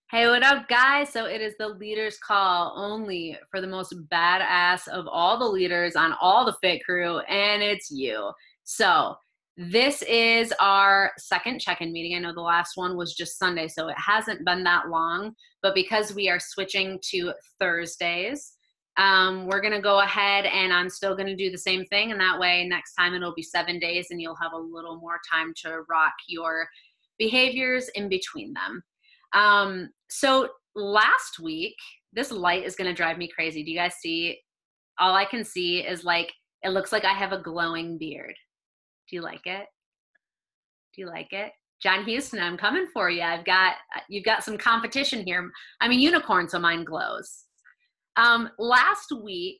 Hey, what up, guys? So it is the leaders call only for the most badass of all the leaders on all the Fit Crew, and it's you. So this is our second check-in meeting. I know the last one was just Sunday, so it hasn't been that long, but because we are switching to Thursdays, we're going to go ahead and I'm still going to do the same thing. And that way, next time it'll be 7 days and you'll have a little more time to rock your behaviors in between them. So last week, this light is going to drive me crazy. Do you guys see? All I can see is like, it looks like I have a glowing beard. Do you like it? Do you like it? John Houston, I'm coming for you. You've got some competition here. I'm a unicorn, so mine glows. Last week,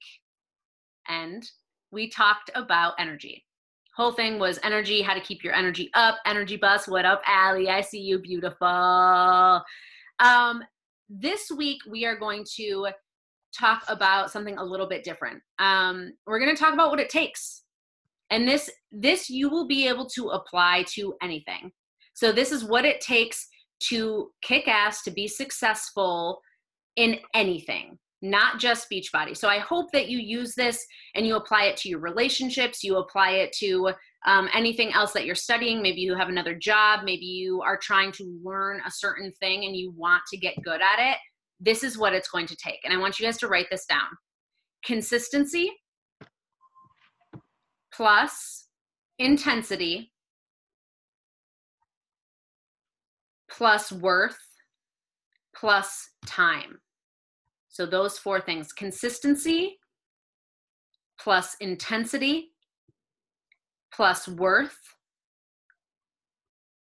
and we talked about energy. Whole thing was energy, how to keep your energy up, energy bus. What up, Allie? I see you, beautiful. This week, we are going to talk about something a little bit different. We're going to talk about what it takes. And this you will be able to apply to anything. So this is what it takes to kick ass, to be successful in anything, not just Beachbody. So I hope that you use this and you apply it to your relationships, you apply it to anything else that you're studying. Maybe you have another job, maybe you are trying to learn a certain thing and you want to get good at it. This is what it's going to take. And I want you guys to write this down. Consistency plus intensity plus worth plus time. So those four things: consistency plus intensity plus worth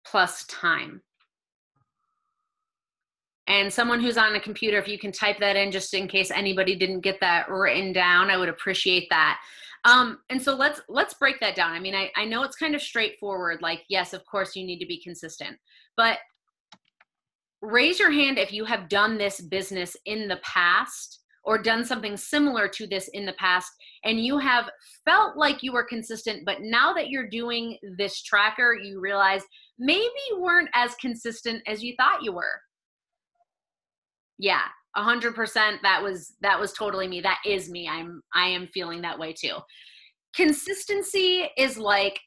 plus time. And someone who's on a computer, if you can type that in just in case anybody didn't get that written down, I would appreciate that. And so let's break that down. I mean, I know it's kind of straightforward, like, yes, of course you need to be consistent, but raise your hand if you have done this business in the past or done something similar to this in the past, and you have felt like you were consistent, but now that you're doing this tracker, you realize maybe you weren't as consistent as you thought you were. Yeah, 100%. That was totally me. That is me. I am feeling that way too. Consistency is like,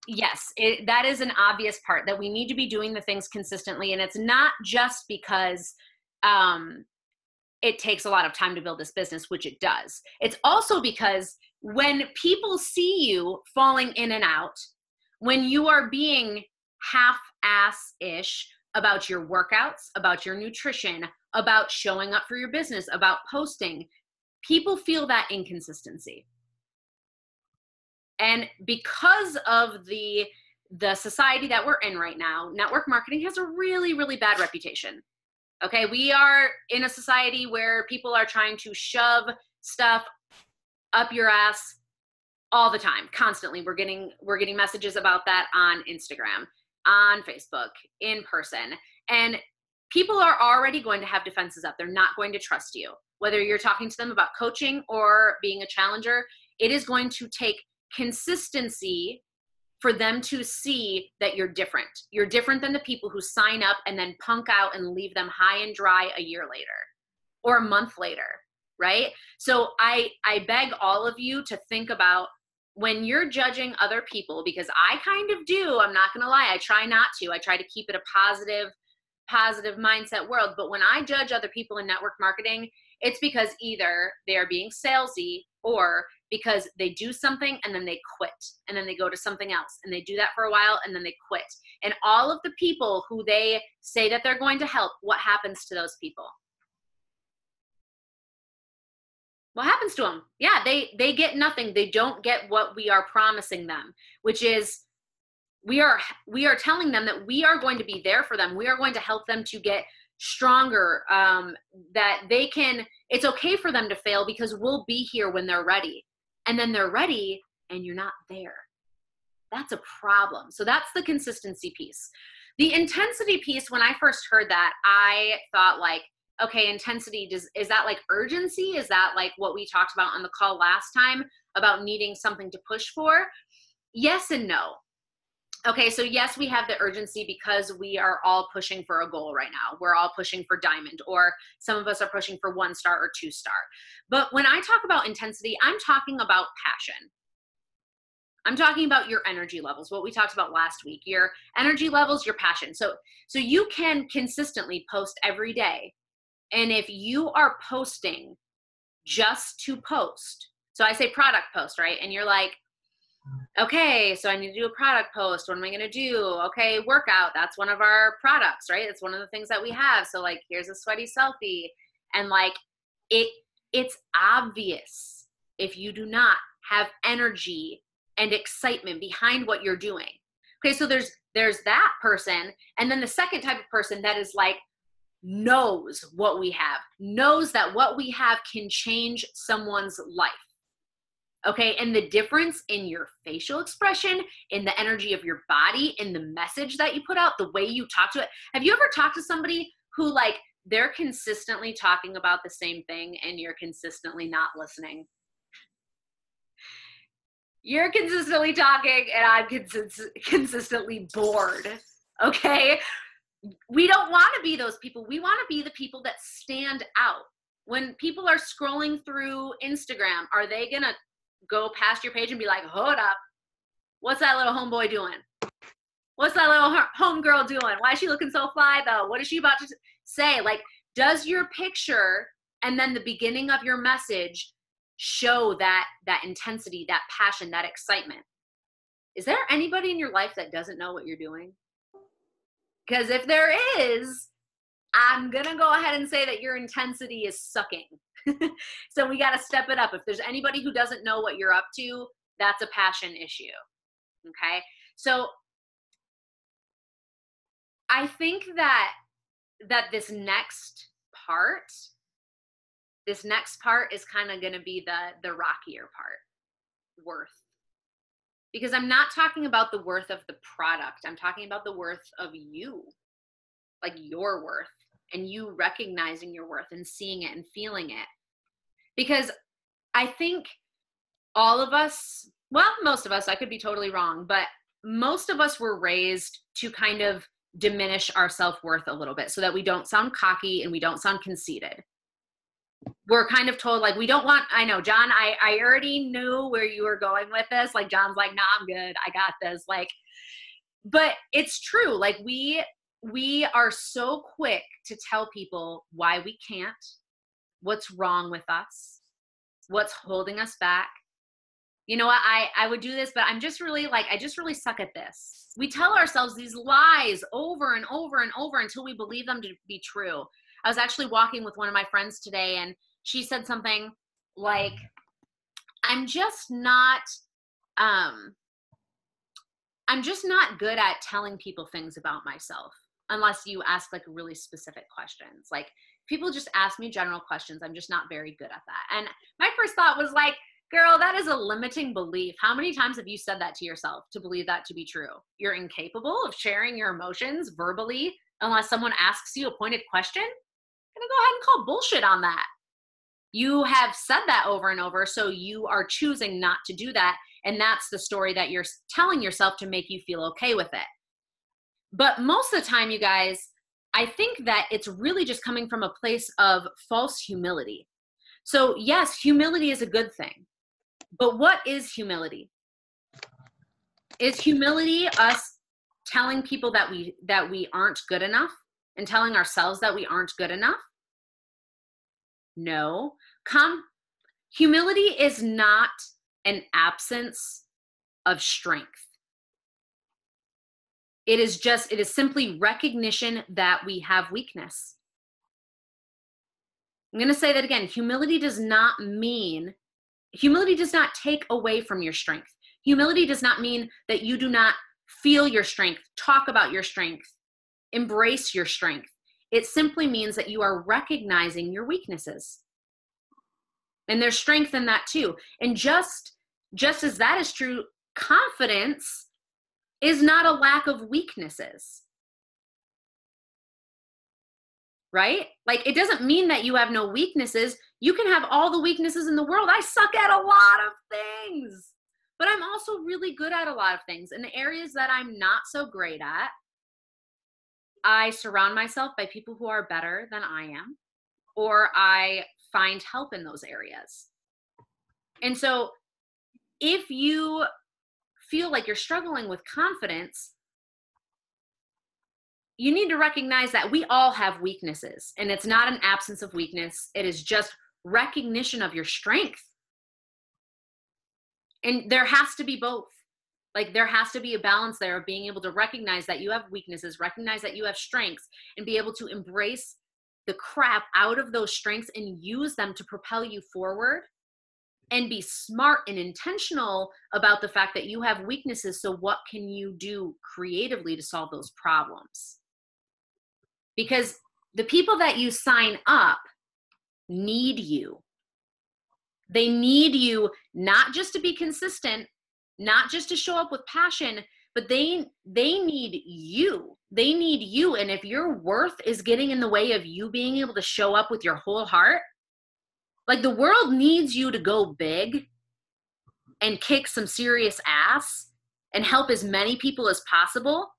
yes, that is an obvious part, that we need to be doing the things consistently. And it's not just because it takes a lot of time to build this business, which it does. It's also because when people see you falling in and out, when you are being half-ass-ish about your workouts, about your nutrition, about showing up for your business, about posting, people feel that inconsistency. And because of the society that we're in right now, network marketing has a really, really bad reputation. Okay, we are in a society where people are trying to shove stuff up your ass all the time, constantly. We're getting messages about that on Instagram, on Facebook, in person. And people are already going to have defenses up. They're not going to trust you. Whether you're talking to them about coaching or being a challenger, it is going to take consistency for them to see that you're different. You're different than the people who sign up and then punk out and leave them high and dry a year later or a month later, right? So I beg all of you to think about, when you're judging other people, because I kind of do, I'm not going to lie, I try not to. I try to keep it a positive mindset world. But when I judge other people in network marketing, it's because either they are being salesy or because they do something and then they quit and then they go to something else and they do that for a while and then they quit. And all of the people who they say that they're going to help, what happens to those people? What happens to them? Yeah, they get nothing. They don't get what we are promising them, which is we are telling them that we are going to be there for them. We are going to help them to get stronger, that they can, it's okay for them to fail because we'll be here when they're ready. And then they're ready and you're not there. That's a problem. So that's the consistency piece. The intensity piece, when I first heard that, I thought like, okay, intensity, is that like urgency? Is that like what we talked about on the call last time about needing something to push for? Yes and no. Okay, so yes, we have the urgency because we are all pushing for a goal right now. We're all pushing for diamond, or some of us are pushing for 1 star or 2 star. But when I talk about intensity, I'm talking about passion. I'm talking about your energy levels, what we talked about last week, your energy levels, your passion. So you can consistently post every day. And if you are posting just to post, so I say product post, right? And you're like, okay, so I need to do a product post. What am I going to do? Okay, workout. That's one of our products, right? It's one of the things that we have. So like, here's a sweaty selfie. And like, it's obvious if you do not have energy and excitement behind what you're doing. Okay, so there's that person. And then the second type of person that is like, knows what we have, knows that what we have can change someone's life. Okay, and the difference in your facial expression, in the energy of your body, in the message that you put out, the way you talk to it. Have you ever talked to somebody who like they're consistently talking about the same thing and you're consistently not listening? You're consistently talking and I'm consistently bored, okay? We don't want to be those people. We want to be the people that stand out. When people are scrolling through Instagram, are they going to go past your page and be like, hold up, what's that little homeboy doing? What's that little homegirl doing? Why is she looking so fly though? What is she about to say? Like, does your picture and then the beginning of your message show that intensity, that passion, that excitement? Is there anybody in your life that doesn't know what you're doing? Because if there is, I'm going to go ahead and say that your intensity is sucking. So we got to step it up. If there's anybody who doesn't know what you're up to, that's a passion issue. Okay. So I think that this next part is kind of going to be the rockier part, worth. Because I'm not talking about the worth of the product. I'm talking about the worth of you, like your worth, and you recognizing your worth and seeing it and feeling it. Because I think all of us, well, most of us, I could be totally wrong, but most of us were raised to kind of diminish our self-worth a little bit so that we don't sound cocky and we don't sound conceited. We're kind of told like, we don't want, I know, John, I already knew where you were going with this. Like, John's like, nah, I'm good. I got this. Like, but it's true. Like we are so quick to tell people why we can't, what's wrong with us, what's holding us back. You know what? I would do this, but I'm just really like, I just really suck at this. We tell ourselves these lies over and over and over until we believe them to be true. I was actually walking with one of my friends today and she said something like, I'm just not good at telling people things about myself unless you ask like really specific questions. Like people just ask me general questions. I'm just not very good at that. And my first thought was like, girl, that is a limiting belief. How many times have you said that to yourself to believe that to be true? You're incapable of sharing your emotions verbally unless someone asks you a pointed question? I'm gonna go ahead and call bullshit on that. You have said that over and over, so you are choosing not to do that. And that's the story that you're telling yourself to make you feel okay with it. But most of the time, you guys, I think that it's really just coming from a place of false humility. So yes, humility is a good thing. But what is humility? Is humility us telling people that we aren't good enough and telling ourselves that we aren't good enough? No. Humility is not an absence of strength. It is simply recognition that we have weakness. I'm going to say that again. Humility does not take away from your strength. Humility does not mean that you do not feel your strength, talk about your strength, embrace your strength. It simply means that you are recognizing your weaknesses. And there's strength in that too. And just as that is true, confidence is not a lack of weaknesses. Right? Like it doesn't mean that you have no weaknesses. You can have all the weaknesses in the world. I suck at a lot of things. but I'm also really good at a lot of things. In the areas that I'm not so great at, I surround myself by people who are better than I am, or I find help in those areas. And so if you feel like you're struggling with confidence, you need to recognize that we all have weaknesses, and it's not an absence of weakness. It is just recognition of your strength. And there has to be both. Like, there has to be a balance there of being able to recognize that you have weaknesses, recognize that you have strengths, and be able to embrace the crap out of those strengths and use them to propel you forward, and be smart and intentional about the fact that you have weaknesses. So what can you do creatively to solve those problems? Because the people that you sign up need you. They need you not just to be consistent, not just to show up with passion, but they need you. They need you. And if your worth is getting in the way of you being able to show up with your whole heart, like, the world needs you to go big and kick some serious ass and help as many people as possible.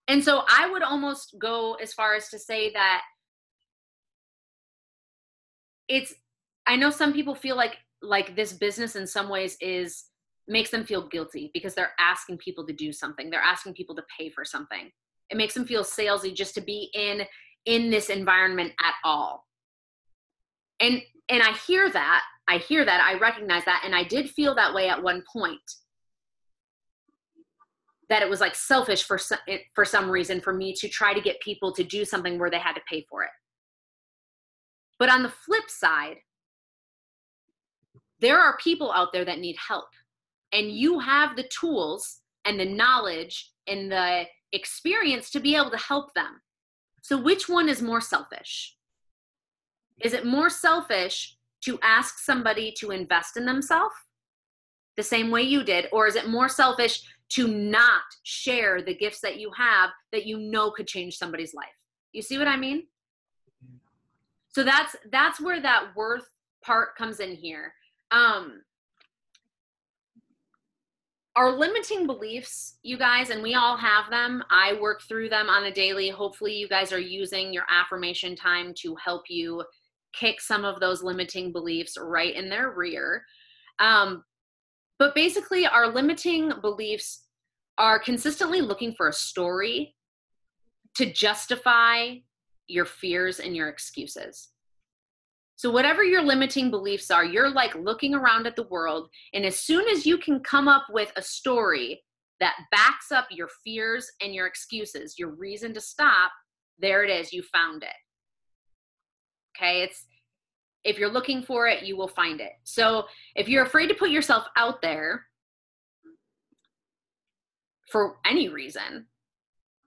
And so I would almost go as far as to say that I know some people feel like this business in some ways makes them feel guilty because they're asking people to do something. They're asking people to pay for something. It makes them feel salesy just to be in this environment at all. And I hear that. I recognize that. And I did feel that way at one point, that it was like selfish for some reason for me to try to get people to do something where they had to pay for it. But on the flip side, there are people out there that need help, and you have the tools and the knowledge and the experience to be able to help them. So which one is more selfish? Is it more selfish to ask somebody to invest in themselves the same way you did? Or is it more selfish to not share the gifts that you have that you know could change somebody's life? You see what I mean? So that's where that worth part comes in here. Our limiting beliefs, you guys, and we all have them. I work through them on a daily. Hopefully you guys are using your affirmation time to help you kick some of those limiting beliefs right in their rear. But basically, our limiting beliefs are consistently looking for a story to justify your fears and your excuses. So whatever your limiting beliefs are, you're like looking around at the world, and as soon as you can come up with a story that backs up your fears and your excuses, your reason to stop, there it is, you found it. Okay, if you're looking for it, you will find it. So if you're afraid to put yourself out there for any reason,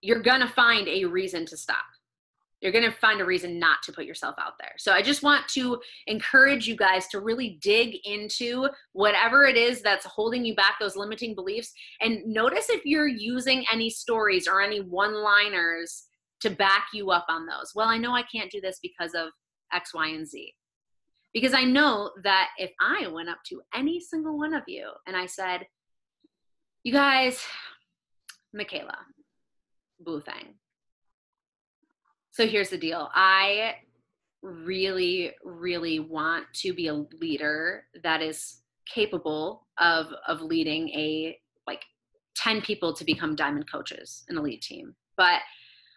you're gonna find a reason to stop. You're going to find a reason not to put yourself out there. So I just want to encourage you guys to really dig into whatever it is that's holding you back, those limiting beliefs, and notice if you're using any stories or any one-liners to back you up on those. Well, I know I can't do this because of X, Y, and Z. Because I know that if I went up to any single one of you and I said, you guys, Michaela, boo thing. So here's the deal. I really, really want to be a leader that is capable of leading 10 people to become diamond coaches, an elite team. But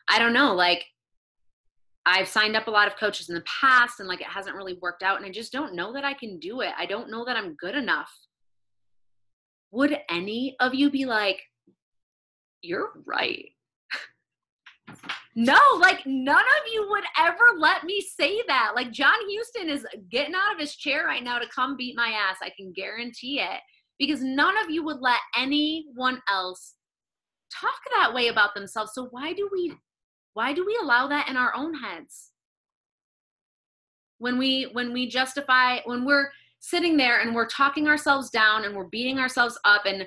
I don't know, like, I've signed up a lot of coaches in the past and like it hasn't really worked out, and I just don't know that I can do it. I don't know that I'm good enough. Would any of you be like, you're right? No, like none of you would ever let me say that. Like John Houston is getting out of his chair right now to come beat my ass. I can guarantee it, because none of you would let anyone else talk that way about themselves. So why do we allow that in our own heads? When we justify, when we're sitting there and we're talking ourselves down and we're beating ourselves up, and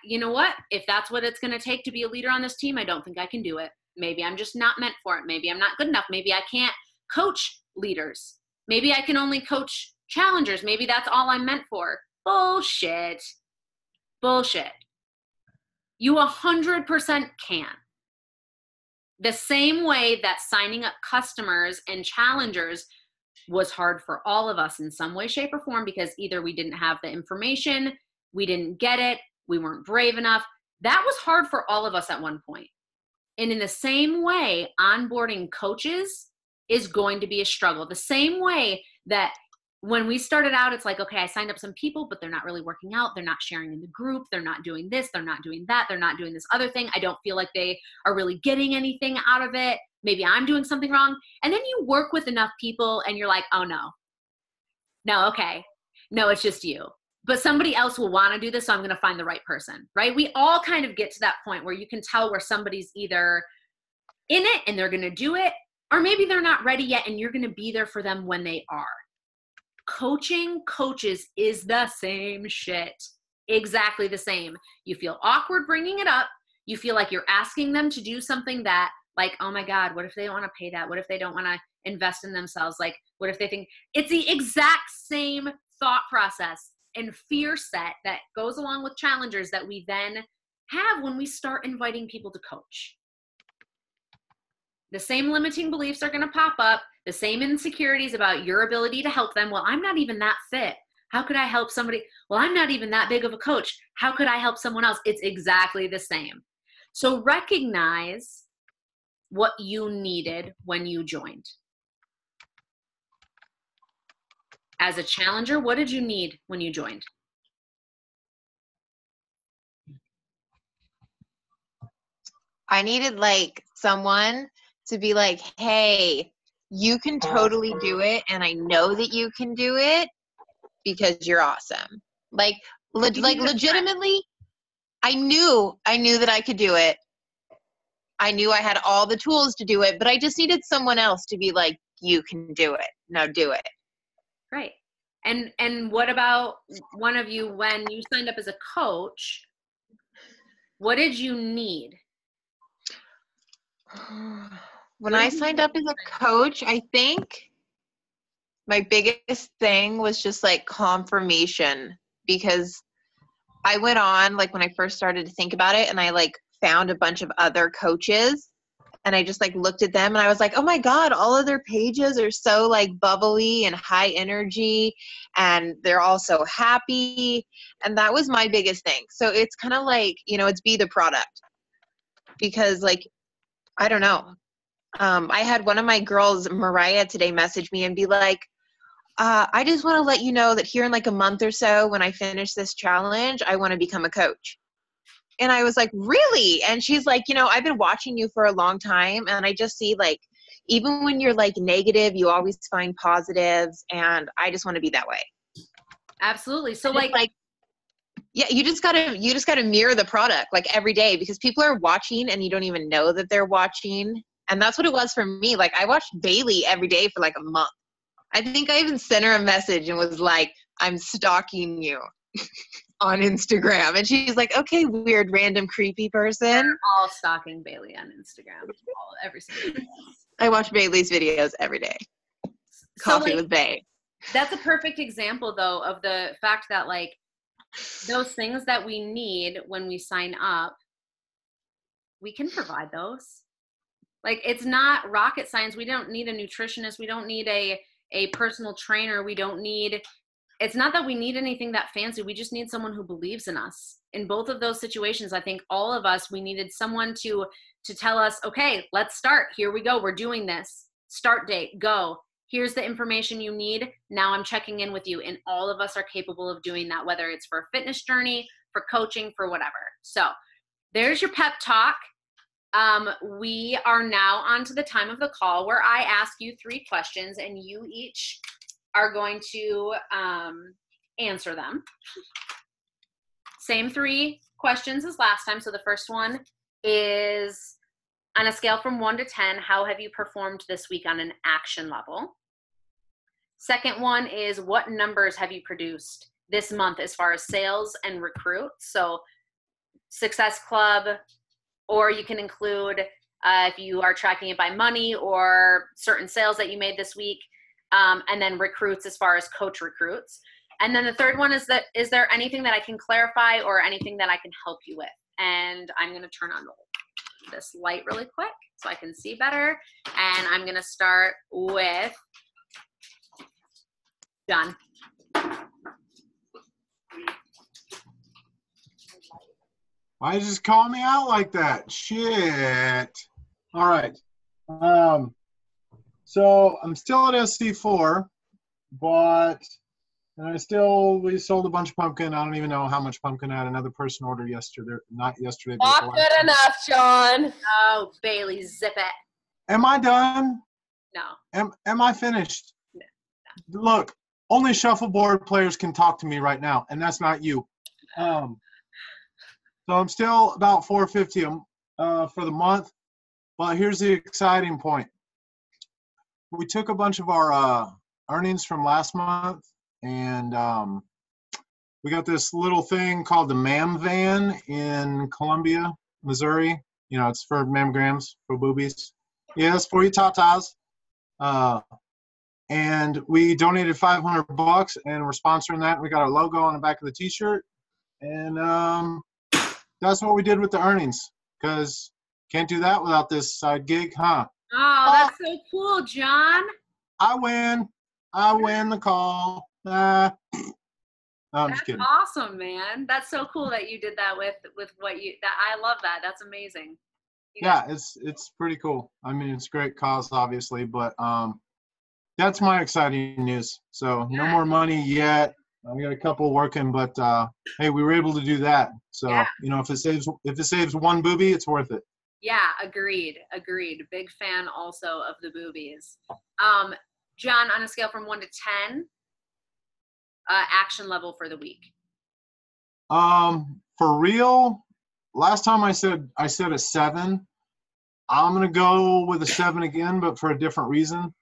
you know what? If that's what it's going to take to be a leader on this team, I don't think I can do it. Maybe I'm just not meant for it. Maybe I'm not good enough. Maybe I can't coach leaders. Maybe I can only coach challengers. Maybe that's all I'm meant for. Bullshit. Bullshit. You 100% can. The same way that signing up customers and challengers was hard for all of us in some way, shape, or form, because either we didn't have the information, we didn't get it, we weren't brave enough. That was hard for all of us at one point. And in the same way, onboarding coaches is going to be a struggle. The same way that when we started out, it's like, okay, I signed up some people, but they're not really working out. They're not sharing in the group. They're not doing this. They're not doing that. They're not doing this other thing. I don't feel like they are really getting anything out of it. Maybe I'm doing something wrong. And then you work with enough people and you're like, oh no, okay. No, it's just you. But somebody else will want to do this, so I'm going to find the right person, right? We all kind of get to that point where you can tell where somebody's either in it and they're going to do it, or maybe they're not ready yet and you're going to be there for them when they are. Coaching coaches is the same shit. Exactly the same. You feel awkward bringing it up. You feel like you're asking them to do something that, like, oh my God, what if they don't want to pay that? What if they don't want to invest in themselves? Like, what if they think it's the exact same thought process and fear set that goes along with challengers that we then have when we start inviting people to coach. The same limiting beliefs are going to pop up, the same insecurities about your ability to help them. Well, I'm not even that fit. How could I help somebody? Well, I'm not even that big of a coach. How could I help someone else? It's exactly the same. So recognize what you needed when you joined. As a challenger, what did you need when you joined? I needed like someone to be like, hey, you can totally do it. And I know that you can do it because you're awesome. Like legitimately, I knew that I could do it. I knew I had all the tools to do it, but I just needed someone else to be like, you can do it. Now do it. Right. And what about one of you, when you signed up as a coach, what did you need? When I signed up as a coach, I think my biggest thing was just like confirmation, because I went on, like when I first started to think about it, and I like found a bunch of other coaches and I just like looked at them and I was like, oh my God, all of their pages are so like bubbly and high energy and they're all so happy. And that was my biggest thing. So it's kind of like, it's be the product, because like, I don't know. I had one of my girls, Mariah, today message me and be like, I just want to let you know that here in like a month or so, when I finish this challenge, I want to become a coach. And I was like, really? And she's like, I've been watching you for a long time. And I just see like, even when you're like negative, you always find positives. And I just want to be that way. Absolutely. So like, yeah, you just gotta mirror the product like every day, because people are watching and you don't even know that they're watching. And that's what it was for me. Like I watched Bailey every day for like a month. I think I even sent her a message and was like, I'm stalking you on Instagram. And she's like, okay, weird, random, creepy person. We're all stalking Bailey on Instagram. Every single day. I watch Bailey's videos every day. Coffee with Bae. That's a perfect example, though, of the fact that, like, those things that we need when we sign up, we can provide those. Like, it's not rocket science. We don't need a nutritionist. We don't need a personal trainer. We don't need, it's not that we need anything that fancy. We just need someone who believes in us. In both of those situations, I think all of us, we needed someone to tell us, okay, let's start. Here we go. We're doing this. Start date, go. Here's the information you need. Now I'm checking in with you. And all of us are capable of doing that, whether it's for a fitness journey, for coaching, for whatever. So there's your pep talk. We are now on to the time of the call where I ask you 3 questions and you each are going to answer them. Same 3 questions as last time. So the first one is, on a scale from 1 to 10, how have you performed this week on an action level? Second one is, what numbers have you produced this month as far as sales and recruits? So Success Club, or you can include if you are tracking it by money or certain sales that you made this week, and then recruits as far as coach recruits. And then the third one is that, is there anything that I can clarify or anything that I can help you with? And I'm going to turn on this light really quick so I can see better. And I'm going to start with John. Why you just call me out like that? Shit. All right. So I'm still at SC4, but we sold a bunch of pumpkin. I don't even know how much pumpkin I had another person order yesterday. Not yesterday, but Not good enough, John. Oh, Bailey, zip it. Am I done? No. Am I finished? No. Look, only shuffleboard players can talk to me right now, and that's not you. So I'm still about $450 for the month, but here's the exciting point. We took a bunch of our earnings from last month, and we got this little thing called the Mam Van in Columbia, Missouri. You know, it's for mammograms, for boobies. Yes, for you tatas. And we donated $500, and we're sponsoring that. We got our logo on the back of the T-shirt, and that's what we did with the earnings. Because can't do that without this side gig, huh? Oh, that's so cool, John. I win the call. No, I'm just kidding. Awesome, man. That's so cool that you did that with what you, that I love that. That's amazing. Yeah, it's pretty cool. I mean, it's a great cause, obviously, but that's my exciting news. So no more money yet. I got a couple working, but hey, we were able to do that. So you know, if it saves one booby, it's worth it. Yeah, agreed. Big fan also of the boobies. John, on a scale from 1 to 10, action level for the week. For real, last time I said a 7. I'm gonna go with a 7 again, but for a different reason.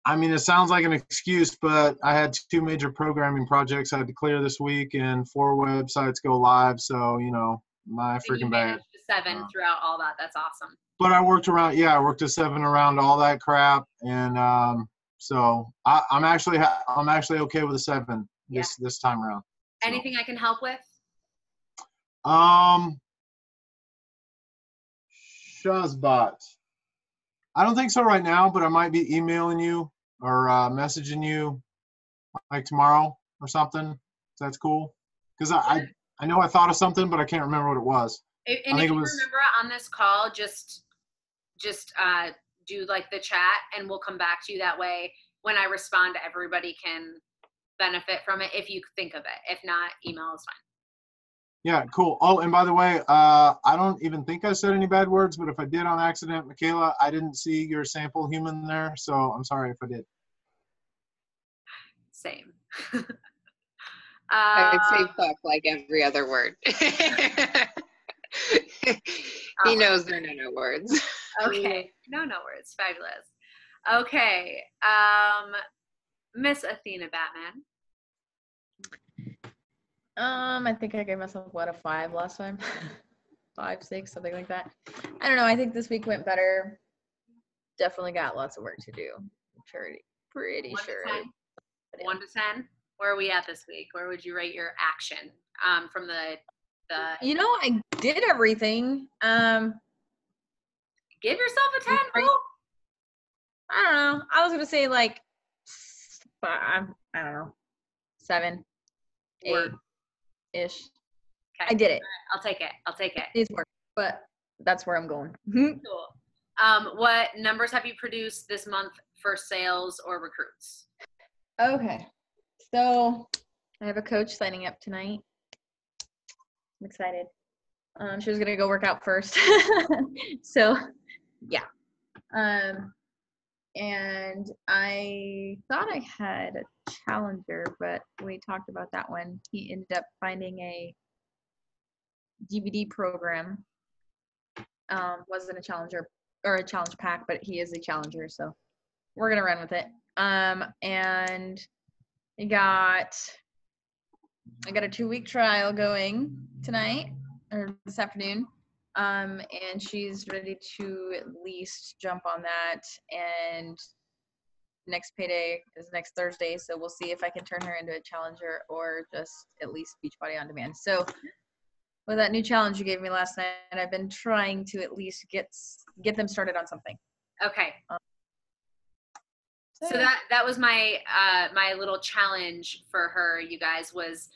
I mean, it sounds like an excuse, but I had 2 major programming projects I had to clear this week, and 4 websites go live. So you know, my freaking bad. 7 throughout all that. That's awesome. But I worked a 7 around all that crap, and so I'm actually okay with a 7 this time around. So. Anything I can help with? Shazbot. I don't think so right now, but I might be emailing you or messaging you like tomorrow or something. If that's cool. Because I know I thought of something, but I can't remember what it was. And if you remember on this call, just do like the chat, and we'll come back to you that way. When I respond, everybody can benefit from it if you think of it. If not, email is fine. Yeah, cool. Oh, and by the way, I don't even think I said any bad words, but if I did on accident, Michaela, I didn't see your sample human there, so I'm sorry if I did. Same. I'd say fuck like every other word. He knows there are no words. Okay. No words. Fabulous. Okay. Miss Athena Batman. I think I gave myself a 5 last time. 5, 6, something like that. I don't know. I think this week went better. Definitely got lots of work to do. I'm pretty sure. 1 to 10. Where are we at this week? Where would you rate your action from the? You know, I did everything. Give yourself a 10, bro. I don't know. I was gonna say like, I don't know, 7, 8 ish. Okay. I did it. I'll take it. It's work, but that's where I'm going. Cool. What numbers have you produced this month for sales or recruits? Okay. So I have a coach signing up tonight. I'm excited. She was gonna go work out first. So yeah. And I thought I had a challenger, but we talked about that one. He ended up finding a DVD program. Wasn't a challenger or a challenge pack, but he is a challenger, so we're gonna run with it. And I got a 2-week trial going tonight or this afternoon. And she's ready to at least jump on that and next payday is next Thursday, so we'll see if I can turn her into a challenger or just at least Beachbody On Demand. So with that new challenge you gave me last night, I've been trying to at least get them started on something. Okay. So that was my my little challenge for her, you guys, was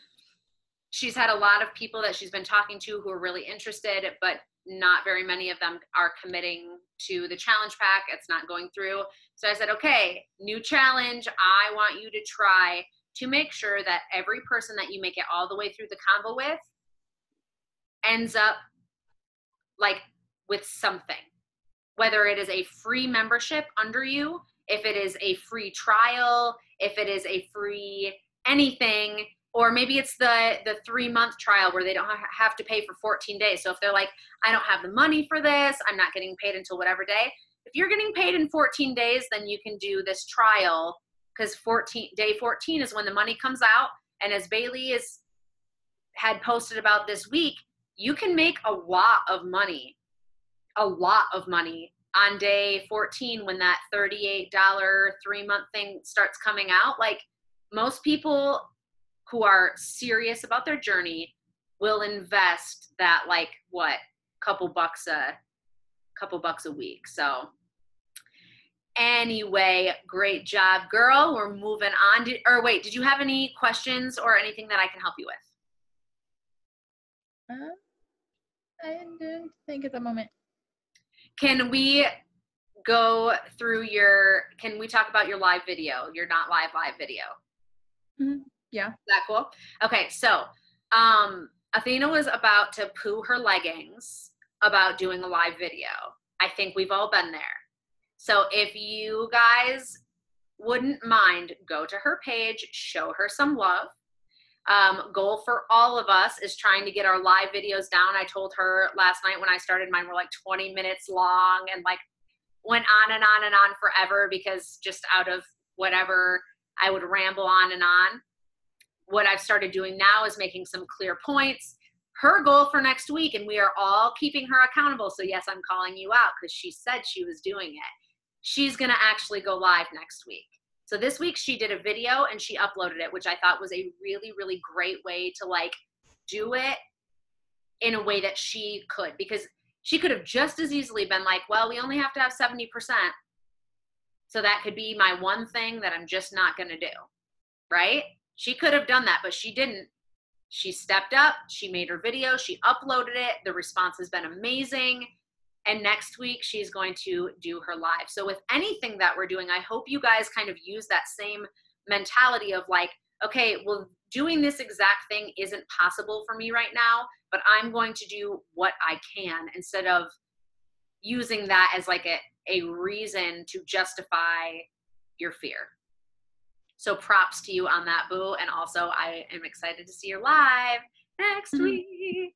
she's had a lot of people that she's been talking to who are really interested, but not very many of them are committing to the challenge pack. It's not going through. So I said, okay, new challenge. I want you to try to make sure that every person that you make it all the way through the convo with ends up like with something, whether it is a free membership under you, if it is a free trial, if it is a free anything, or maybe it's the 3-month trial where they don't have to pay for 14 days. So if they're like, I don't have the money for this, I'm not getting paid until whatever day. If you're getting paid in 14 days, then you can do this trial, because day 14 is when the money comes out. And as Bailey had posted about this week, you can make a lot of money on day 14 when that $38 3-month thing starts coming out. Like, most people who are serious about their journey will invest that, like, what, couple bucks a week. So anyway, great job, girl. We're moving on. Did you have any questions or anything that I can help you with? I didn't think at the moment. Can we go through can we talk about your live video, your not live video? Mm-hmm. Yeah. Is that cool? Okay. So, Athena was about to poo her leggings about doing a live video. I think we've all been there. So if you guys wouldn't mind, go to her page, show her some love. Goal for all of us is trying to get our live videos down. I told her last night when I started, mine were like 20 minutes long and like went on and on and on forever, because just out of whatever I would ramble on and on. What I've started doing now is making some clear points. Her goal for next week, and we are all keeping her accountable. So yes, I'm calling you out because she said she was doing it. She's going to actually go live next week. So this week she did a video and she uploaded it, which I thought was a really, really great way to like do it in a way that she could, because she could have just as easily been like, well, we only have to have 70%. So that could be my one thing that I'm just not going to do. Right? She could have done that, but she didn't. She stepped up. She made her video. She uploaded it. The response has been amazing. And next week, she's going to do her live. So with anything that we're doing, I hope you guys kind of use that same mentality of like, okay, well, doing this exact thing isn't possible for me right now, but I'm going to do what I can, instead of using that as like a reason to justify your fear. So props to you on that, boo. And also, I am excited to see you live next week.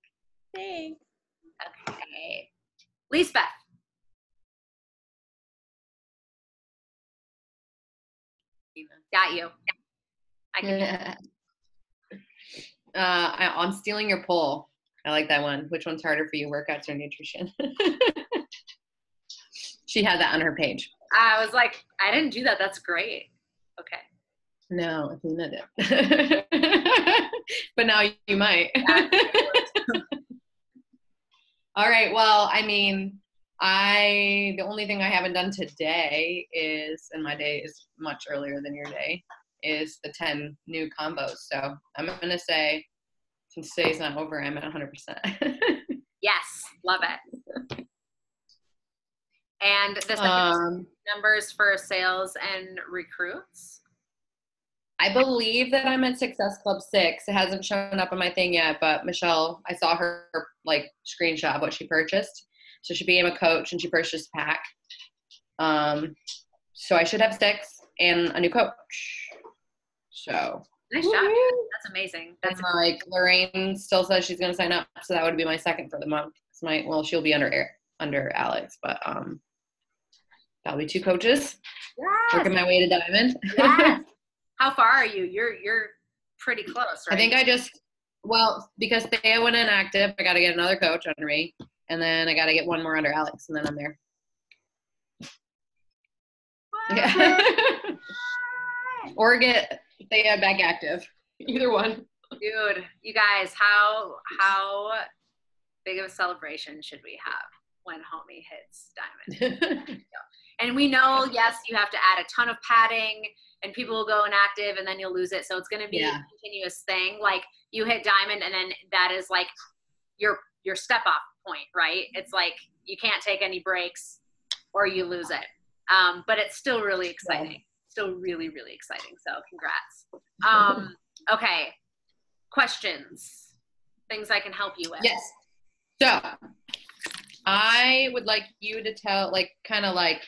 Thanks. Okay. Lisbeth. Got you. I can. I'm stealing your poll. I like that one. Which one's harder for you, workouts or nutrition? She had that on her page. I was like, I didn't do that. That's great. Okay. No, Athena did. But now you might. All right. Well, I mean, the only thing I haven't done today is, and my day is much earlier than your day, is the 10 new combos. So I'm going to say, since today's not over, I'm at 100%. Yes. Love it. And the numbers for sales and recruits? I believe that I'm at Success Club 6. It hasn't shown up on my thing yet, but Michelle, I saw her like screenshot of what she purchased. So she became a coach and she purchased a pack. So I should have 6 and a new coach. So nice job. That's amazing. That's like Lorraine still says she's gonna sign up, so that would be my second for the month. She'll be under Alex, but that'll be 2 coaches. Yes. Working my way to Diamond. Yes. How far are you? You're pretty close, right? I think because Thea went inactive, I got to get another coach under me, and then I got to get one more under Alex, and then I'm there. What? Yeah. Or stay back active. Either one. Dude, you guys, how big of a celebration should we have when homie hits diamond? And we know, yes, you have to add a ton of padding and people will go inactive and then you'll lose it. So it's going to be a continuous thing. Like you hit diamond and then that is like your step off point, right? It's like you can't take any breaks or you lose it. But it's still really exciting. Yeah. Still really, really exciting. So congrats. Okay. Questions, things I can help you with. Yes. So I would like you to tell, like, kind of like,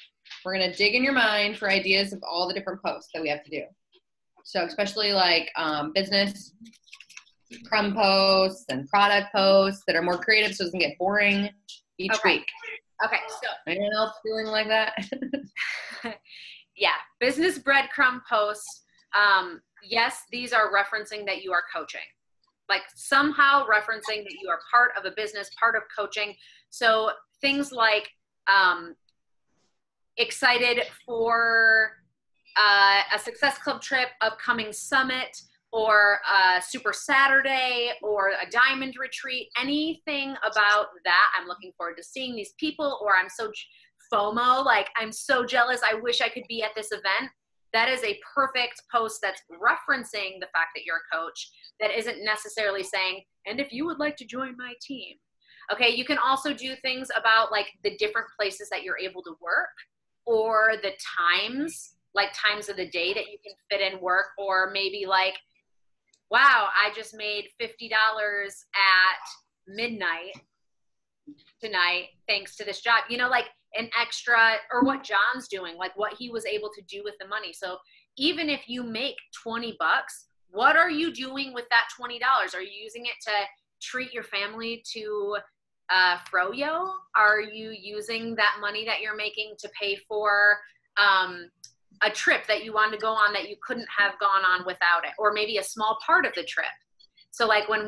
we're going to dig in your mind for ideas of all the different posts that we have to do. So especially like business crumb posts and product posts that are more creative so it doesn't get boring each week. Okay. So anyone else feeling like that? Yeah. Business breadcrumb posts. Yes, these are referencing that you are coaching. Like somehow referencing that you are part of a business, part of coaching. So things like excited for a Success Club trip, upcoming summit, or a Super Saturday, or a diamond retreat, anything about that. I'm looking forward to seeing these people, or I'm so FOMO, like I'm so jealous. I wish I could be at this event. That is a perfect post that's referencing the fact that you're a coach, that isn't necessarily saying, and if you would like to join my team. Okay, you can also do things about like the different places that you're able to work, or the times, like times of the day that you can fit in work, or maybe like, wow, I just made $50 at midnight tonight thanks to this job, you know, like an extra, or what John's doing, like what he was able to do with the money. So even if you make $20, what are you doing with that $20? Are you using it to treat your family to froyo? Are you using that money that you're making to pay for a trip that you wanted to go on that you couldn't have gone on without it, or maybe a small part of the trip? So like when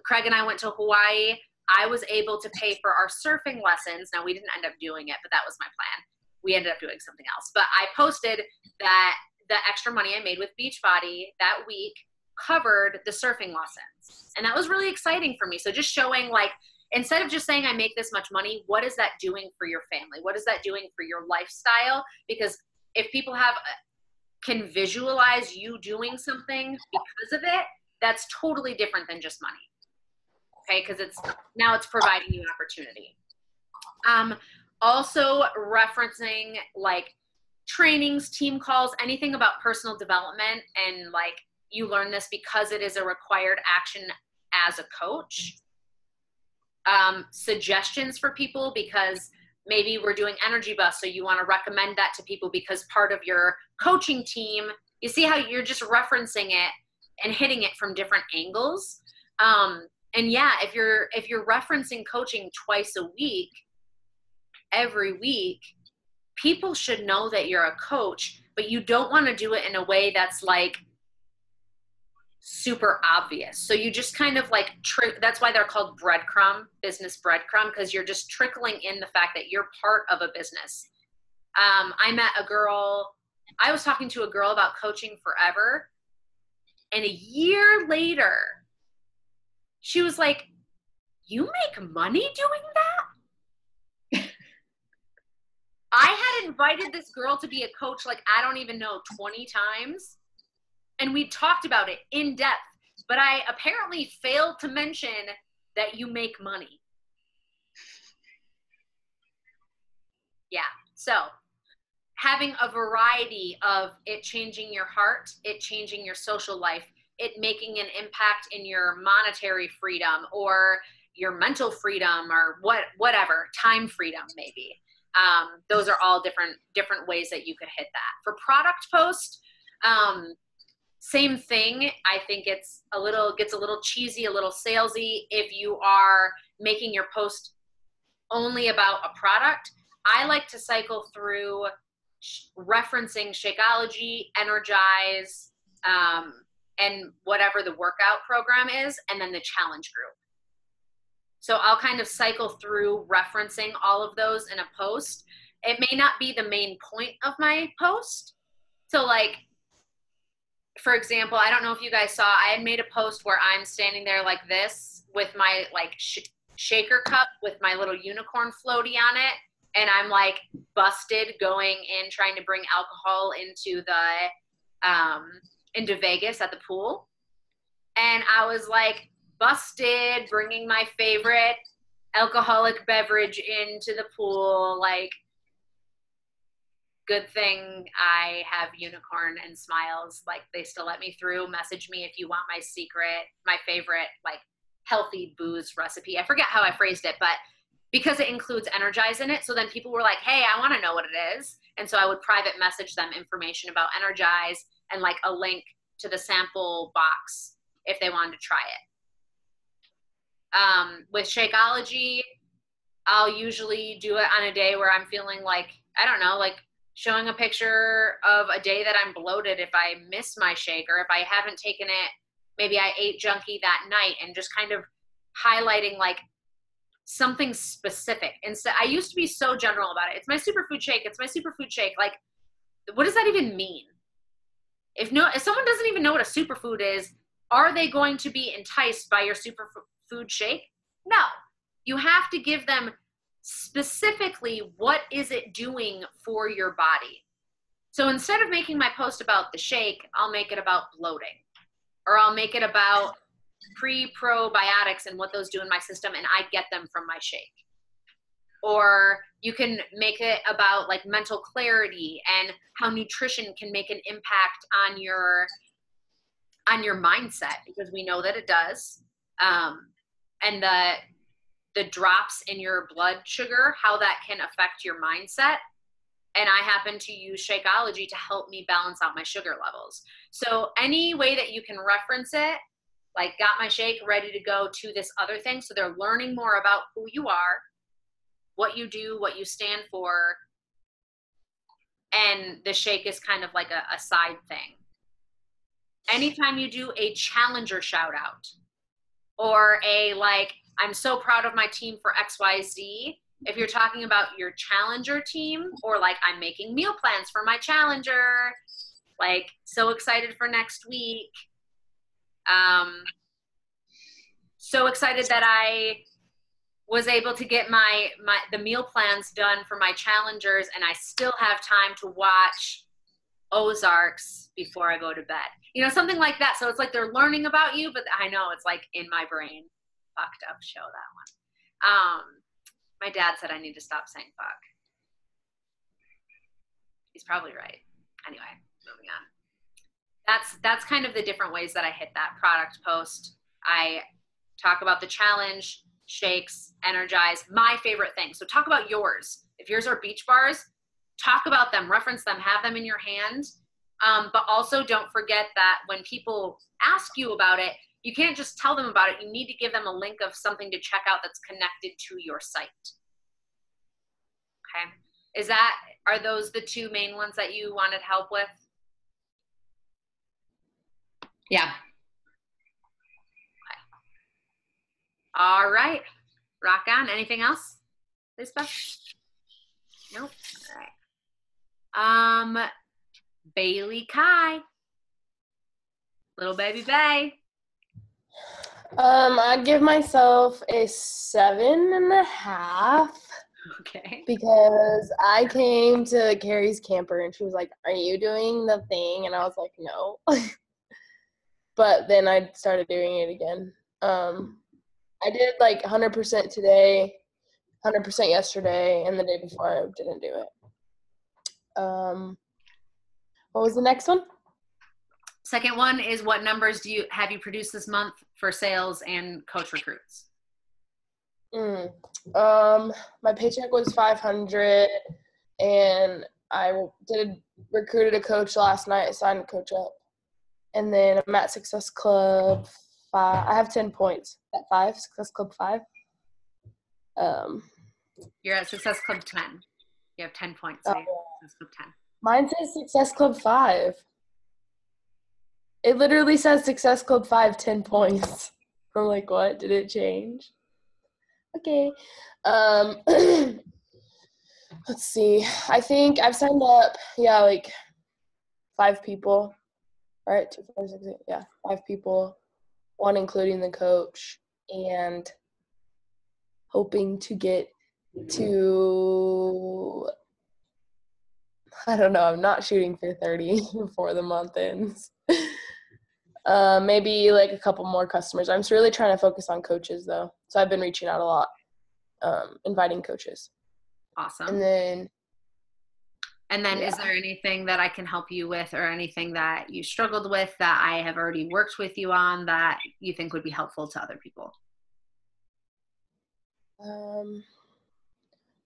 Craig and I went to Hawaii, I was able to pay for our surfing lessons. Now we didn't end up doing it, but that was my plan. We ended up doing something else. But I posted that the extra money I made with Beachbody that week covered the surfing lessons. And that was really exciting for me. So just showing, like, instead of just saying I make this much money, what is that doing for your family? What is that doing for your lifestyle? Because if people can visualize you doing something because of it, that's totally different than just money. Okay, because it's providing you an opportunity. Also referencing like trainings, team calls, anything about personal development, and like you learn this because it is a required action as a coach. Suggestions for people, because maybe we're doing energy bus, so you want to recommend that to people because part of your coaching team, you see how you're just referencing it and hitting it from different angles. And yeah, if you're referencing coaching twice a week, every week, people should know that you're a coach, but you don't want to do it in a way that's like super obvious. So you just kind of like that's why they're called breadcrumb, business breadcrumb, because you're just trickling in the fact that you're part of a business. I was talking to a girl about coaching forever, and a year later, she was like, "You make money doing that?" I had invited this girl to be a coach, like, I don't even know, 20 times. And we talked about it in depth. But I apparently failed to mention that you make money. Yeah. So having a variety of it changing your heart, it changing your social life, it making an impact in your monetary freedom or your mental freedom, or whatever, time freedom maybe. Those are all different ways that you could hit that. For product post, same thing. I think gets a little cheesy, a little salesy if you are making your post only about a product. I like to cycle through referencing Shakeology, Energize, and whatever the workout program is, and then the challenge group. So I'll kind of cycle through referencing all of those in a post. it may not be the main point of my post. So like, for example, I don't know if you guys saw, I had made a post where I'm standing there like this with my like shaker cup with my little unicorn floaty on it. And I'm like busted going in, trying to bring alcohol into Vegas at the pool. And I was like busted bringing my favorite alcoholic beverage into the pool. Like, good thing I have unicorn and smiles. Like, they still let me through. Message me if you want my secret, my favorite, like, healthy booze recipe. I forget how I phrased it, but because it includes Energize in it. So then people were like, hey, I want to know what it is. And so I would private message them information about Energize and like a link to the sample box if they wanted to try it. With Shakeology, I'll usually do it on a day where I'm feeling like, I don't know, like showing a picture of a day that I'm bloated if I miss my shake, or if I haven't taken it, maybe I ate junky that night, and just kind of highlighting like something specific. Instead, I used to be so general about it. It's my superfood shake. It's my superfood shake. Like, what does that even mean? If someone doesn't even know what a superfood is, are they going to be enticed by your superfood shake? No. You have to give them specifically what is it doing for your body. So instead of making my post about the shake, I'll make it about bloating, or I'll make it about pre-probiotics and what those do in my system, and I get them from my shake. Or you can make it about like mental clarity and how nutrition can make an impact on your mindset, because we know that it does. And the drops in your blood sugar, how that can affect your mindset. And I happen to use Shakeology to help me balance out my sugar levels. So any way that you can reference it, like got my shake ready to go to this other thing. So they're learning more about who you are, what you do, what you stand for. And the shake is kind of like a side thing. Anytime you do a challenger shout out, or a like, I'm so proud of my team for XYZ. If you're talking about your challenger team, or like I'm making meal plans for my challenger, like so excited for next week. So excited that I was able to get the meal plans done for my challengers, and I still have time to watch Ozarks before I go to bed. You know, something like that. So it's like they're learning about you, but I know it's like in my brain. Fucked up show, that one. My dad said I need to stop saying fuck. He's probably right. Anyway, moving on. That's kind of the different ways that I hit that product post. I talk about the challenge, shakes, Energize, my favorite thing. So talk about yours. If yours are beach bars, talk about them, reference them, have them in your hand. But also don't forget that when people ask you about it, you can't just tell them about it. You need to give them a link of something to check out that's connected to your site. Okay. Are those the two main ones that you wanted help with? Yeah. Okay. All right. Rock on. Anything else, Lisbeth? Nope. All right. Bailey Kai. Little baby Bay. I'd give myself a 7.5. Okay. Because I came to Kerri's camper and she was like, "Are you doing the thing?" And I was like, "No." But then I started doing it again. I did like 100% today, 100% yesterday, and the day before I didn't do it. What was the next one? Second one is, what numbers have you produced this month for sales and coach recruits? My paycheck was $500, and I recruited a coach last night. I signed a coach up, and then I'm at Success Club 5. I have 10 points at 5. Success Club 5. You're at Success Club 10. You have 10 points. So Success Club 10. Mine says Success Club 5. It literally says Success Club 5, 10 points. I'm like, what? Did it change? Okay. Let's see. I think I've signed up, like 5 people. All right, 2, 4, 6, 8. Yeah, 5 people, 1 including the coach, and hoping to get to, I don't know, I'm not shooting for 30 before the month ends. Maybe like a couple more customers. I'm just really trying to focus on coaches though. So I've been reaching out a lot, inviting coaches. Awesome. And then is there anything that I can help you with, or anything that you struggled with that I have already worked with you on that you think would be helpful to other people?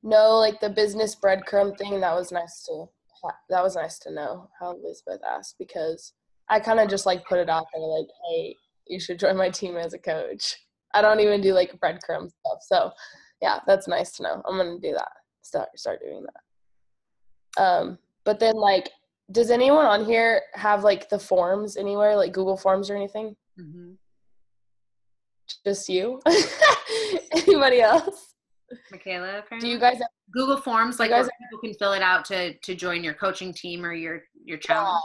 No, like the business breadcrumb thing, that was nice to know how Elizabeth asked, because I kind of just like put it out there like, hey, you should join my team as a coach. I don't even do like breadcrumb stuff. So yeah, that's nice to know. I'm going to do that. Start doing that. But then like, does anyone on here have like the forms anywhere, like Google Forms or anything? Mm-hmm. Just you? Anybody else? Michaela, apparently? Do you guys have Google Forms, like where people can fill it out to join your coaching team or your challenge?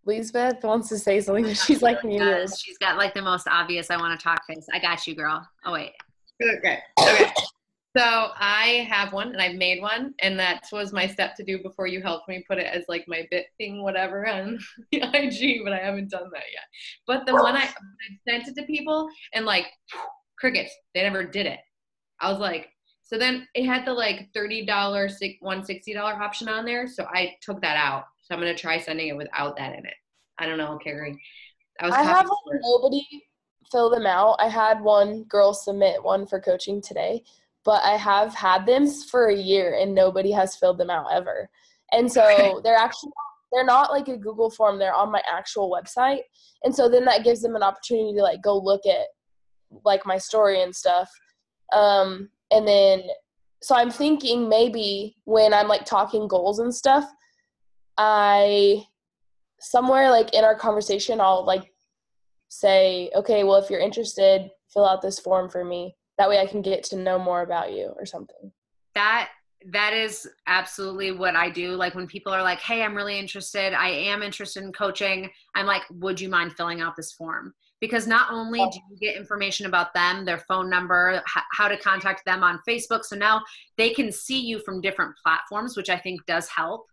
Elizabeth wants to say something, but she's like muted. She's got like the most obvious I want to talk face. I got you, girl. Oh, wait. Okay. So I have one, and I've made one, and that was my step to do before you helped me put it as like my bit thing, whatever, on the IG, but I haven't done that yet. But the one I sent it to people, and like crickets, they never did it. I was like, so then it had the like $30, $160 option on there, so I took that out. So I'm gonna try sending it without that in it. I don't know, Kerri. I have nobody fill them out. I had one girl submit one for coaching today, but I have had them for a year and nobody has filled them out ever. And so they're not like a Google form. They're on my actual website. And so then that gives them an opportunity to like go look at like my story and stuff. And then, so I'm thinking maybe when I'm like talking goals and stuff, somewhere like in our conversation, I'll like say, okay, well, if you're interested, fill out this form for me. That way I can get to know more about you or something. That is absolutely what I do. Like when people are like, hey, I'm really interested. I am interested in coaching. I'm like, would you mind filling out this form? Because not only do you get information about them, their phone number, how to contact them on Facebook. So now they can see you from different platforms, which I think does help.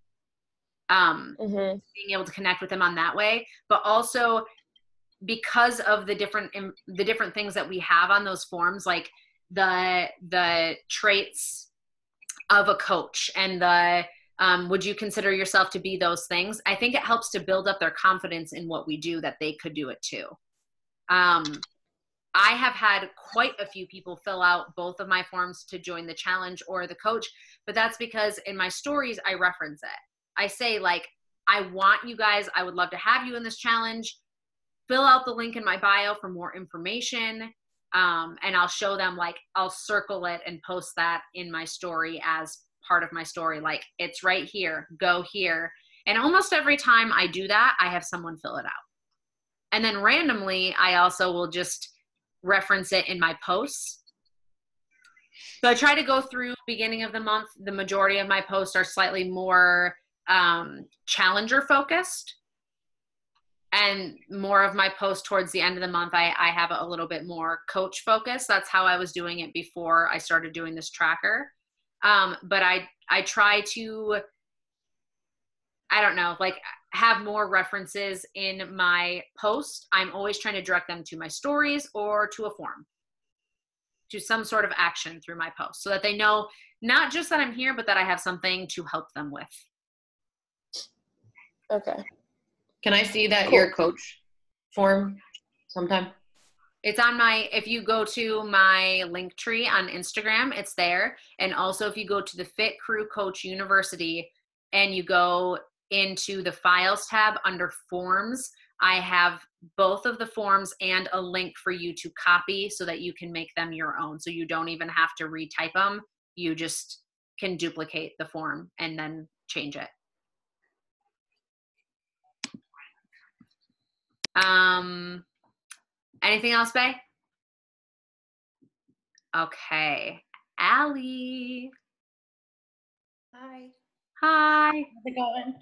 Being able to connect with them on that way, but also because of the different things that we have on those forms, like the traits of a coach and the would you consider yourself to be those things? I think it helps to build up their confidence in what we do, that they could do it too. I have had quite a few people fill out both of my forms to join the challenge or the coach, but that's because in my stories, I reference it. I say like, I want you guys, I would love to have you in this challenge. Fill out the link in my bio for more information. And I'll show them, like, I'll circle it and post that in my story as part of my story. Like, it's right here, go here. And almost every time I do that, I have someone fill it out. And then randomly, I also will just reference it in my posts. So I try to go through beginning of the month. The majority of my posts are slightly more challenger focused, and more of my posts towards the end of the month, I have a little bit more coach focus. That's how I was doing it before I started doing this tracker. But I try to, I don't know, like have more references in my post. I'm always trying to direct them to my stories or to a form, to some sort of action through my post, so that they know not just that I'm here, but that I have something to help them with. Okay. Can I see that your coach form sometime? It's on if you go to my link tree on Instagram, it's there. And also if you go to the Fit Crew Coach University and you go into the files tab under forms, I have both of the forms and a link for you to copy so that you can make them your own. So you don't even have to retype them. You just can duplicate the form and then change it. Anything else, Bae? Okay. Allie. Hi. Hi. How's it going?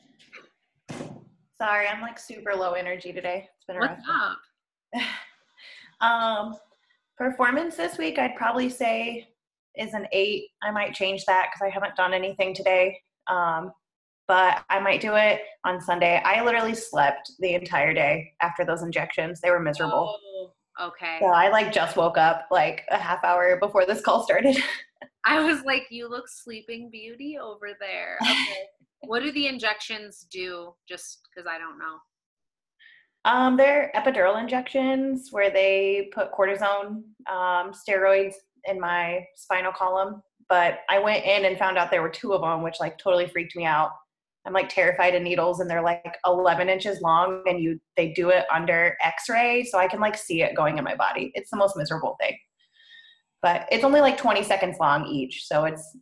Sorry, I'm like super low energy today. It's been a What's rough up? Performance this week, I'd probably say is an 8. I might change that because I haven't done anything today. But I might do it on Sunday. I literally slept the entire day after those injections. They were miserable. Oh, okay. So I like just woke up like a half hour before this call started. I was like, you look sleeping beauty over there. Okay. What do the injections do? Just because I don't know. They're epidural injections where they put cortisone, steroids in my spinal column. But I went in and found out there were 2 of them, which like totally freaked me out. I'm like terrified of needles, and they're like 11 inches long, and they do it under X-ray, so I can like see it going in my body. It's the most miserable thing. But it's only like 20 seconds long each, so it's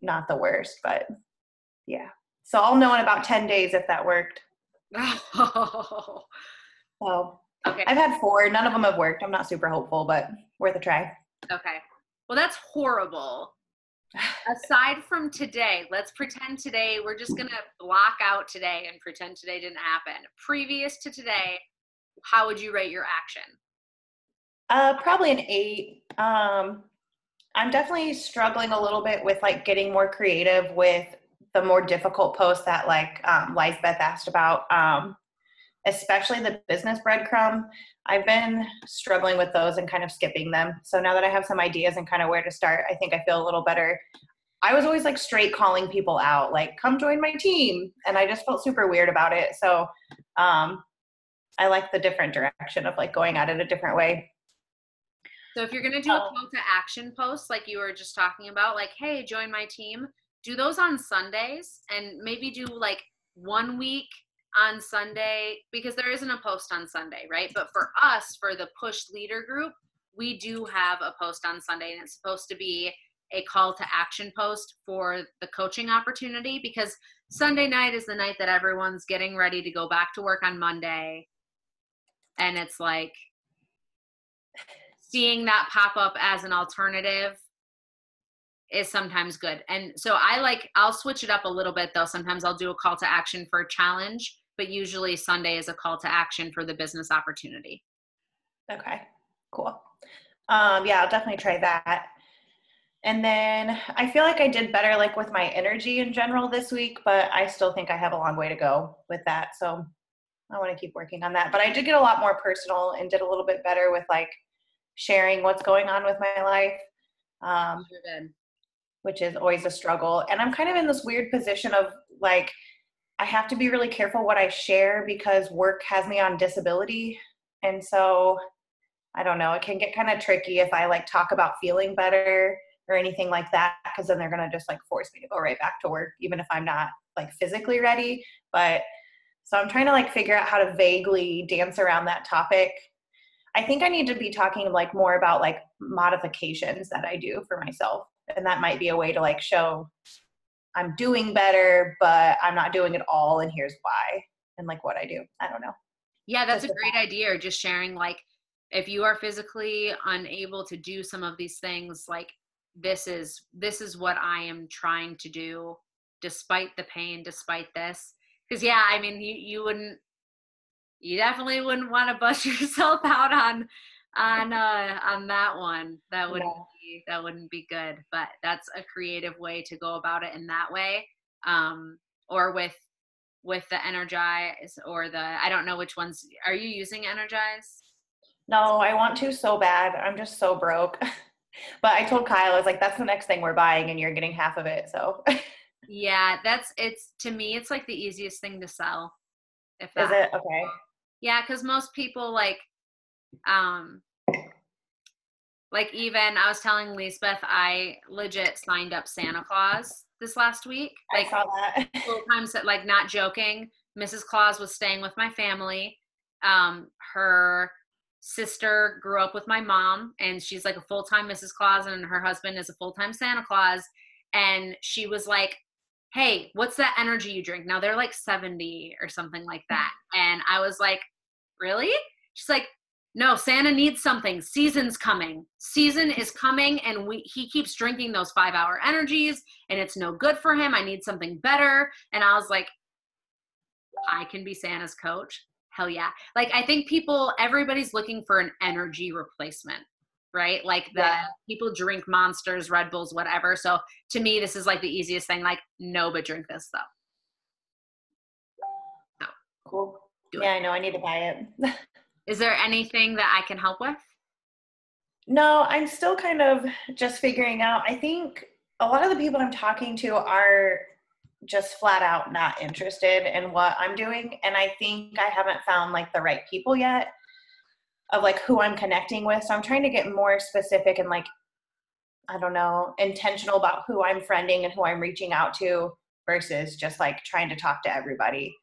not the worst. But yeah, so I'll know in about 10 days if that worked. Oh. So Okay. I've had 4. None of them have worked. I'm not super hopeful, but worth a try. Okay. Well, that's horrible. Aside from today, let's pretend today, we're just going to block out today and pretend today didn't happen. Previous to today, how would you rate your action? Probably an 8. I'm definitely struggling a little bit with like getting more creative with the more difficult posts that like Lisbeth asked about. Especially the business breadcrumb. I've been struggling with those and kind of skipping them. So now that I have some ideas and kind of where to start, I think I feel a little better. I was always like straight calling people out, like, come join my team. And I just felt super weird about it. So I like the different direction of like going at it a different way. So if you're going to do a call to action post, like you were just talking about, like, hey, join my team, do those on Sundays and maybe do like 1 week on Sunday, because there isn't a post on Sunday, right? But for us, for the push leader group, we do have a post on Sunday, and it's supposed to be a call to action post for the coaching opportunity, because Sunday night is the night that everyone's getting ready to go back to work on Monday. And it's like seeing that pop up as an alternative is sometimes good. And so I'll switch it up a little bit though. Sometimes I'll do a call to action for a challenge, but usually Sunday is a call to action for the business opportunity. Okay, cool. Yeah, I'll definitely try that. And then I feel like I did better like with my energy in general this week, but I still think I have a long way to go with that. So I want to keep working on that. But I did get a lot more personal and did a little bit better with like sharing what's going on with my life. Which is always a struggle. And I'm kind of in this weird position of like, I have to be really careful what I share because work has me on disability. And so I don't know, it can get kind of tricky if I like talk about feeling better or anything like that, because then they're going to just like force me to go right back to work, even if I'm not like physically ready. But so I'm trying to like figure out how to vaguely dance around that topic. I think I need to be talking like more about like modifications that I do for myself. And that might be a way to like show I'm doing better, but I'm not doing it all. And here's why, and like what I do. I don't know. Yeah, that's a great idea. Just sharing, like, if you are physically unable to do some of these things, like this is what I am trying to do despite the pain, despite this. Because yeah, I mean, you definitely wouldn't want to bust yourself out on that one. That wouldn't be good. But that's a creative way to go about it in that way. Or with the Energize or I don't know which ones. Are you using Energize? No, I want to so bad. I'm just so broke. But I told Kyle, I was like, that's the next thing we're buying and you're getting half of it. So yeah, to me, it's like the easiest thing to sell. Is it? Okay. Yeah, because most people like even I was telling Lisbeth, I legit signed up Santa Claus this last week. Like, I saw that. full time, like, not joking. Mrs. Claus was staying with my family. Her sister grew up with my mom, and she's like a full-time Mrs. Claus, and her husband is a full-time Santa Claus. And she was like, hey, what's that energy you drink? Now they're like 70 or something like that. And I was like, really? She's like, No, Santa needs something. Season's coming. Season is coming, and he keeps drinking those 5-hour energies, and it's no good for him. I need something better. And I was like, I can be Santa's coach. Hell yeah. Like, I think everybody's looking for an energy replacement, right? Like people drink Monsters, Red Bulls, whatever. So to me, this is like the easiest thing. Like, no, but drink this though. So, cool. Do Yeah, it. I know. I need to buy it. Is there anything that I can help with? No, I'm still kind of just figuring out. I think a lot of the people I'm talking to are just flat out not interested in what I'm doing. And I think I haven't found like the right people yet of like who I'm connecting with. So I'm trying to get more specific and like, I don't know, intentional about who I'm friending and who I'm reaching out to versus just like trying to talk to everybody.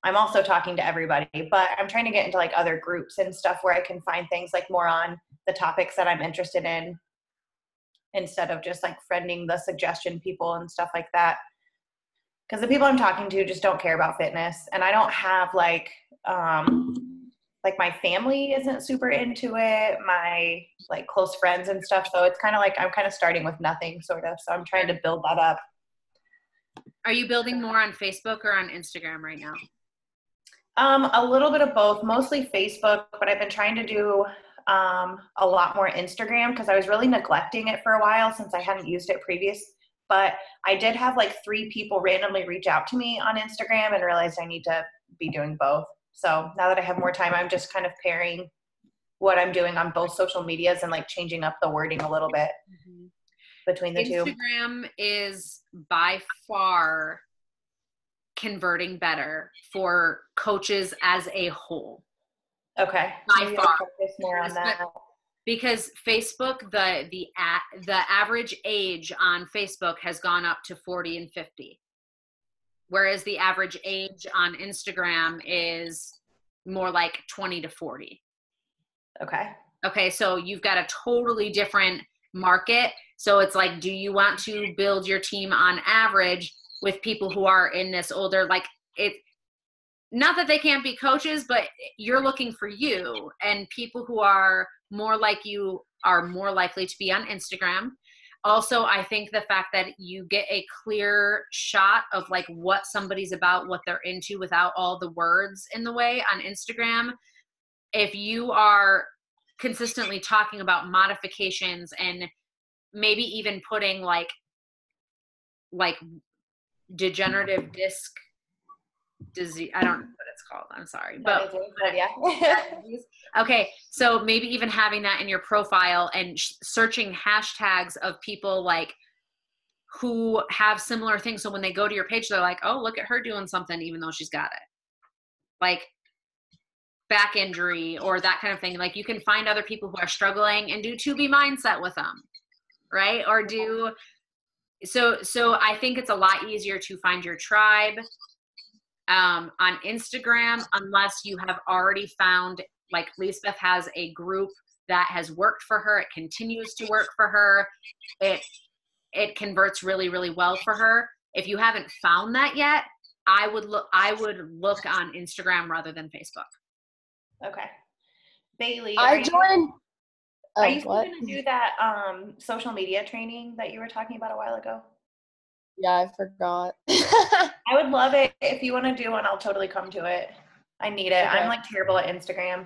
I'm also talking to everybody, but I'm trying to get into like other groups and stuff where I can find things like more on the topics that I'm interested in instead of just like friending the suggestion people and stuff like that. Because the people I'm talking to just don't care about fitness, and I don't have like my family isn't super into it, my like close friends and stuff. So it's kind of like I'm kind of starting with nothing sort of. So I'm trying to build that up. Are you building more on Facebook or on Instagram right now? A little bit of both, mostly Facebook, but I've been trying to do a lot more Instagram because I was really neglecting it for a while since I hadn't used it previous. But I did have like 3 people randomly reach out to me on Instagram and realized I need to be doing both. So now that I have more time, I'm just kind of pairing what I'm doing on both social medias and like changing up the wording a little bit between the two. Instagram is by far converting better for coaches as a whole. Okay. By Maybe far. I'll focus more on that. Because Facebook, the average age on Facebook has gone up to 40 and 50. Whereas the average age on Instagram is more like 20 to 40. Okay. Okay, so you've got a totally different market. So it's like, do you want to build your team on average with people who are in this older, like it, not that they can't be coaches, but you're looking for you, and people who are more like you are more likely to be on Instagram. Also, I think the fact that you get a clear shot of like what somebody's about, what they're into without all the words in the way on Instagram. If you are consistently talking about modifications and maybe even putting like degenerative disc disease, I don't know what it's called, I'm sorry, but yeah. okay, so maybe even having that in your profile and searching hashtags of people like who have similar things, so when they go to your page they're like, oh, look at her doing something even though she's got it, like back injury or that kind of thing. Like you can find other people who are struggling and do 2B mindset with them, right? Or do so I think it's a lot easier to find your tribe on Instagram, unless you have already found, like Lisbeth has a group that has worked for her. It continues to work for her. It converts really, really well for her. If you haven't found that yet, I would look on Instagram rather than Facebook. Okay. Bailey, I joined. Are you still going to do that social media training that you were talking about a while ago? Yeah, I forgot. I would love it. If you want to do one, I'll totally come to it. I need it. Okay. I'm like terrible at Instagram.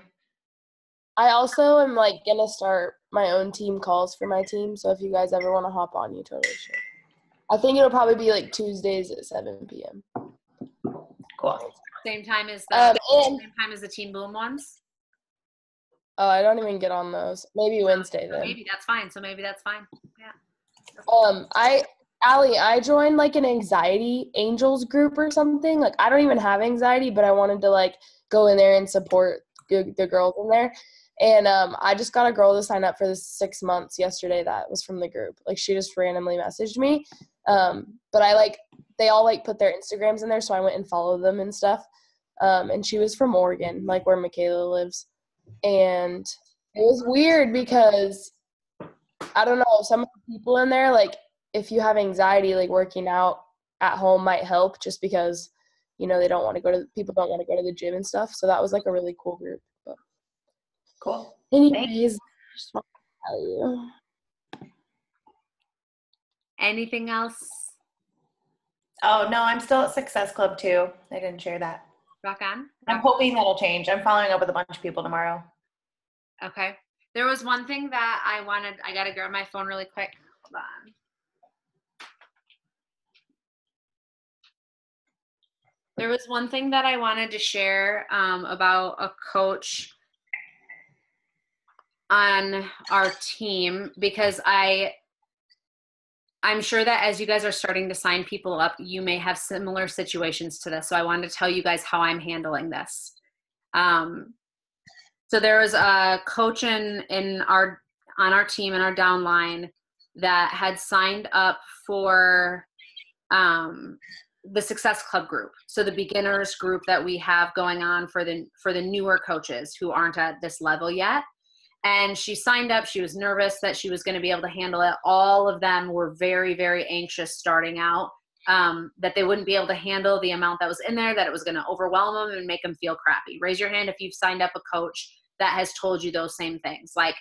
I also am like gonna start my own team calls for my team. So if you guys ever want to hop on, you totally should. I think it'll probably be like Tuesdays at 7 p.m. Cool. Same time as the Team Boom ones. Oh, I don't even get on those. Maybe Wednesday then. Maybe that's fine. Yeah. Allie, I joined like an anxiety angels group or something. Like I don't even have anxiety, but I wanted to like go in there and support the girls in there. And I just got a girl to sign up for the 6 months yesterday that was from the group. Like she just randomly messaged me. But they all like put their Instagrams in there, so I went and followed them and stuff. And she was from Oregon, like where Michaela lives. And it was weird because I don't know, some of the people in there, like if you have anxiety, like working out at home might help, just because, you know, people don't want to go to the gym and stuff. So that was like a really cool group. But Cool. Anyways, I just want to tell you. Anything else? Oh, no, I'm still at Success Club too. I didn't share that. Rock on. I'm hoping that'll change. I'm following up with a bunch of people tomorrow. Okay. There was one thing that I got to grab my phone really quick. Hold on. There was one thing that I wanted to share about a coach on our team, because I'm sure that as you guys are starting to sign people up, you may have similar situations to this. So I wanted to tell you guys how I'm handling this. So there was a coach on our team in our downline that had signed up for the Success Club group. So the beginners group that we have going on for the newer coaches who aren't at this level yet. And she signed up. She was nervous that she was going to be able to handle it. All of them were very, very anxious starting out, that they wouldn't be able to handle the amount that was in there, that it was going to overwhelm them and make them feel crappy. Raise your hand if you've signed up a coach that has told you those same things. Like,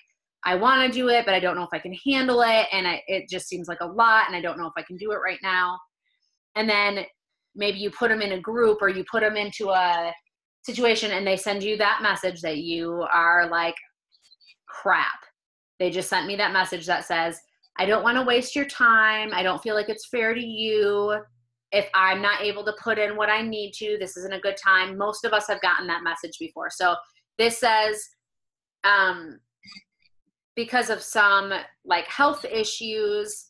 I want to do it, but I don't know if I can handle it. And it just seems like a lot, and I don't know if I can do it right now. And then maybe you put them in a group, or you put them into a situation and they send you that message that you are like, crap. They just sent me that message that says, I don't want to waste your time. I don't feel like it's fair to you. If I'm not able to put in what I need to, this isn't a good time. Most of us have gotten that message before. So this says, because of some like health issues,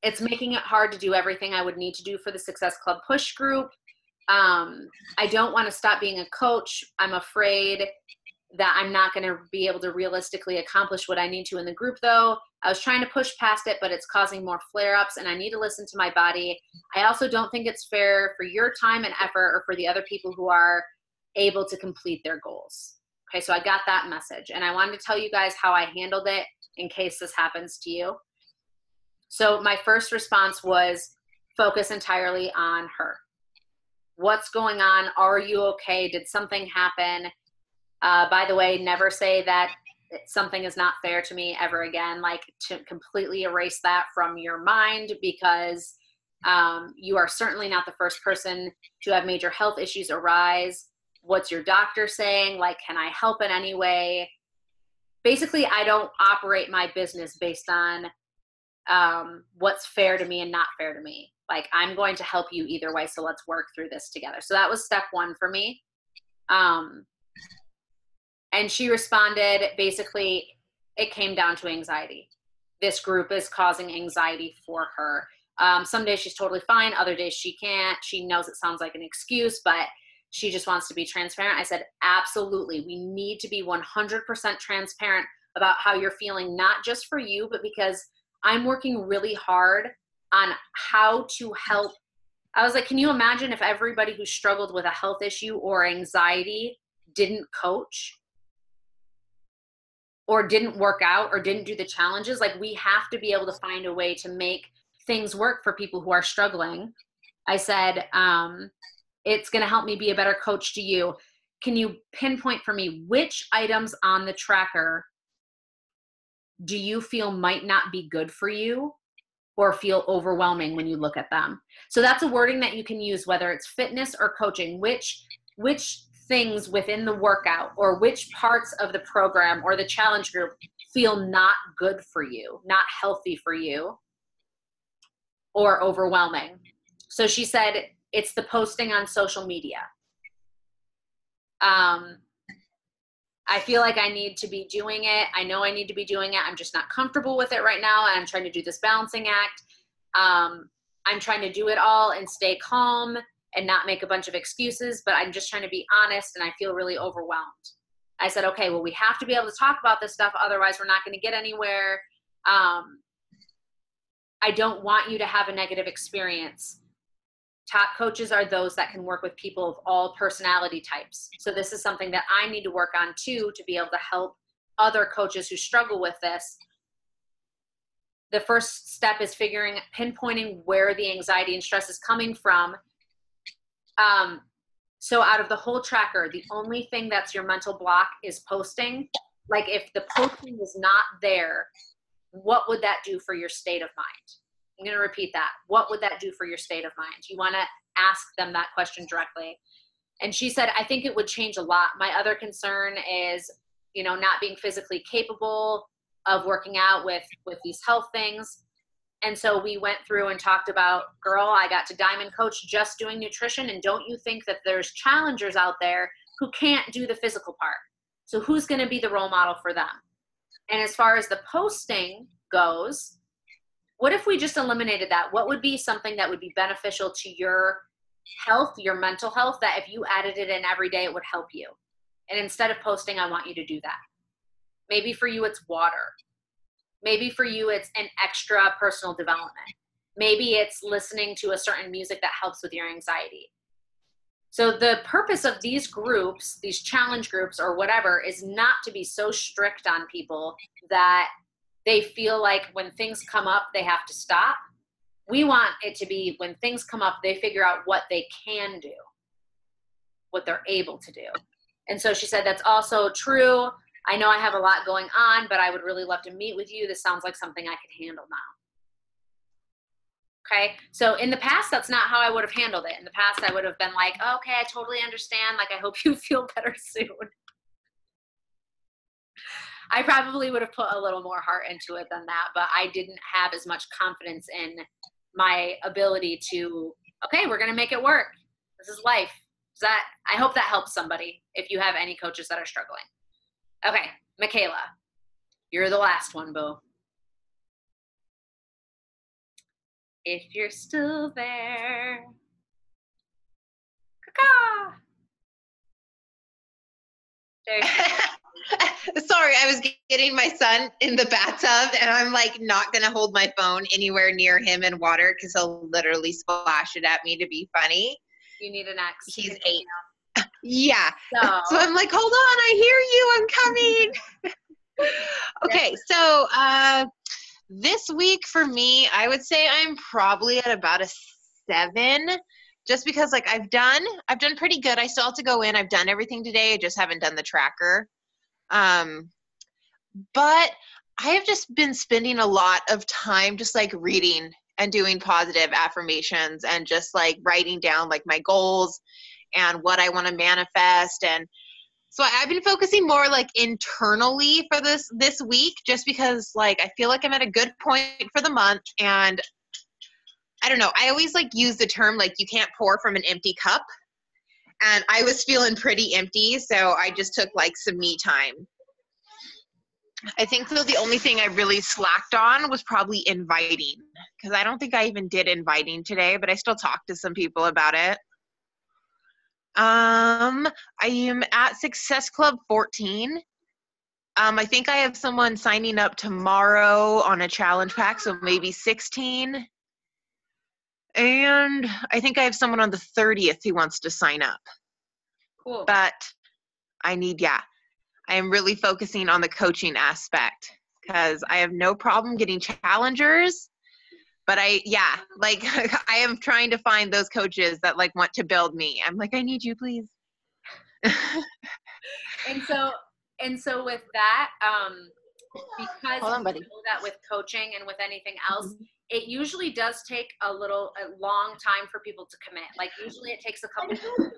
it's making it hard to do everything I would need to do for the Success Club push group. I don't want to stop being a coach. I'm afraid that I'm not going to be able to realistically accomplish what I need to in the group, though. I was trying to push past it, but it's causing more flare-ups, and I need to listen to my body. I also don't think it's fair for your time and effort, or for the other people who are able to complete their goals. Okay, so I got that message, and I wanted to tell you guys how I handled it in case this happens to you. So my first response was focus entirely on her. What's going on? Are you okay? Did something happen? By the way, never say that something is not fair to me ever again. Like, to completely erase that from your mind, because you are certainly not the first person to have major health issues arise. What's your doctor saying? Like, can I help in any way? Basically, I don't operate my business based on what's fair to me and not fair to me. Like, I'm going to help you either way, so let's work through this together. So that was step one for me. And she responded, basically, it came down to anxiety. This group is causing anxiety for her. Some days she's totally fine. Other days she can't. She knows it sounds like an excuse, but she just wants to be transparent. I said, absolutely. We need to be 100% transparent about how you're feeling, not just for you, but because I'm working really hard on how to help. I was like, can you imagine if everybody who struggled with a health issue or anxiety didn't coach, or didn't work out, or didn't do the challenges? Like, we have to be able to find a way to make things work for people who are struggling. I said, it's going to help me be a better coach to you. Can you pinpoint for me which items on the tracker do you feel might not be good for you, or feel overwhelming when you look at them? So that's a wording that you can use, whether it's fitness or coaching. Which things within the workout, or which parts of the program or the challenge group feel not good for you, not healthy for you, or overwhelming? So she said, it's the posting on social media. I feel like I need to be doing it. I know I need to be doing it. I'm just not comfortable with it right now. And I'm trying to do this balancing act. I'm trying to do it all and stay calm and not make a bunch of excuses, but I'm just trying to be honest, and I feel really overwhelmed. I said, okay, well, we have to be able to talk about this stuff. Otherwise, we're not going to get anywhere. I don't want you to have a negative experience. Top coaches are those that can work with people of all personality types. So this is something that I need to work on too, to be able to help other coaches who struggle with this. The first step is pinpointing where the anxiety and stress is coming from. So out of the whole tracker, the only thing that's your mental block is posting. Like if the posting is not there, what would that do for your state of mind? I'm going to repeat that. What would that do for your state of mind? You want to ask them that question directly. And she said, I think it would change a lot. My other concern is, you know, not being physically capable of working out with these health things. And so we went through and talked about, girl, I got to diamond coach just doing nutrition. And don't you think that there's challengers out there who can't do the physical part? So who's going to be the role model for them? And as far as the posting goes, what if we just eliminated that? What would be something that would be beneficial to your health, your mental health, that if you added it in every day, it would help you? And instead of posting, I want you to do that. Maybe for you, it's water. Maybe for you, it's an extra personal development. Maybe it's listening to a certain music that helps with your anxiety. So the purpose of these groups, these challenge groups or whatever, is not to be so strict on people that they feel like when things come up, they have to stop. We want it to be when things come up, they figure out what they can do, what they're able to do. And so she said, that's also true. I know I have a lot going on, but I would really love to meet with you. This sounds like something I could handle now. Okay. So in the past, that's not how I would have handled it. In the past, I would have been like, oh, okay, I totally understand. Like, I hope you feel better soon. I probably would have put a little more heart into it than that, but I didn't have as much confidence in my ability to, okay, we're going to make it work. This is life. I hope that helps somebody if you have any coaches that are struggling. Okay, Michaela, you're the last one, boo. If you're still there. Caca. There you go. Sorry, I was getting my son in the bathtub, and I'm like not gonna hold my phone anywhere near him in water because he'll literally splash it at me to be funny. You need an X. He's 8. Yeah. So I'm like, hold on, I hear you, I'm coming. Okay, so this week for me, I would say I'm probably at about a 7. Just because like I've done pretty good. I still have to go in. I've done everything today. I just haven't done the tracker. But I have just been spending a lot of time just like reading and doing positive affirmations and just like writing down like my goals and what I want to manifest. And so I've been focusing more like internally for this week, just because like I feel like I'm at a good point for the month. And I don't know, I always like use the term like you can't pour from an empty cup. And I was feeling pretty empty, so I just took like some me time. I think though the only thing I really slacked on was probably inviting, because I don't think I even did inviting today, but I still talked to some people about it. I am at Success Club 14. I think I have someone signing up tomorrow on a challenge pack, so maybe 16. And I think I have someone on the 30th who wants to sign up. cool. But I am really focusing on the coaching aspect, because I have no problem getting challengers. But I am trying to find those coaches that like want to build me. I'm like, I need you, please. And so with that, because Hold on, buddy. you know that with coaching and with anything else, it usually does take a long time for people to commit. Like usually it takes a couple months.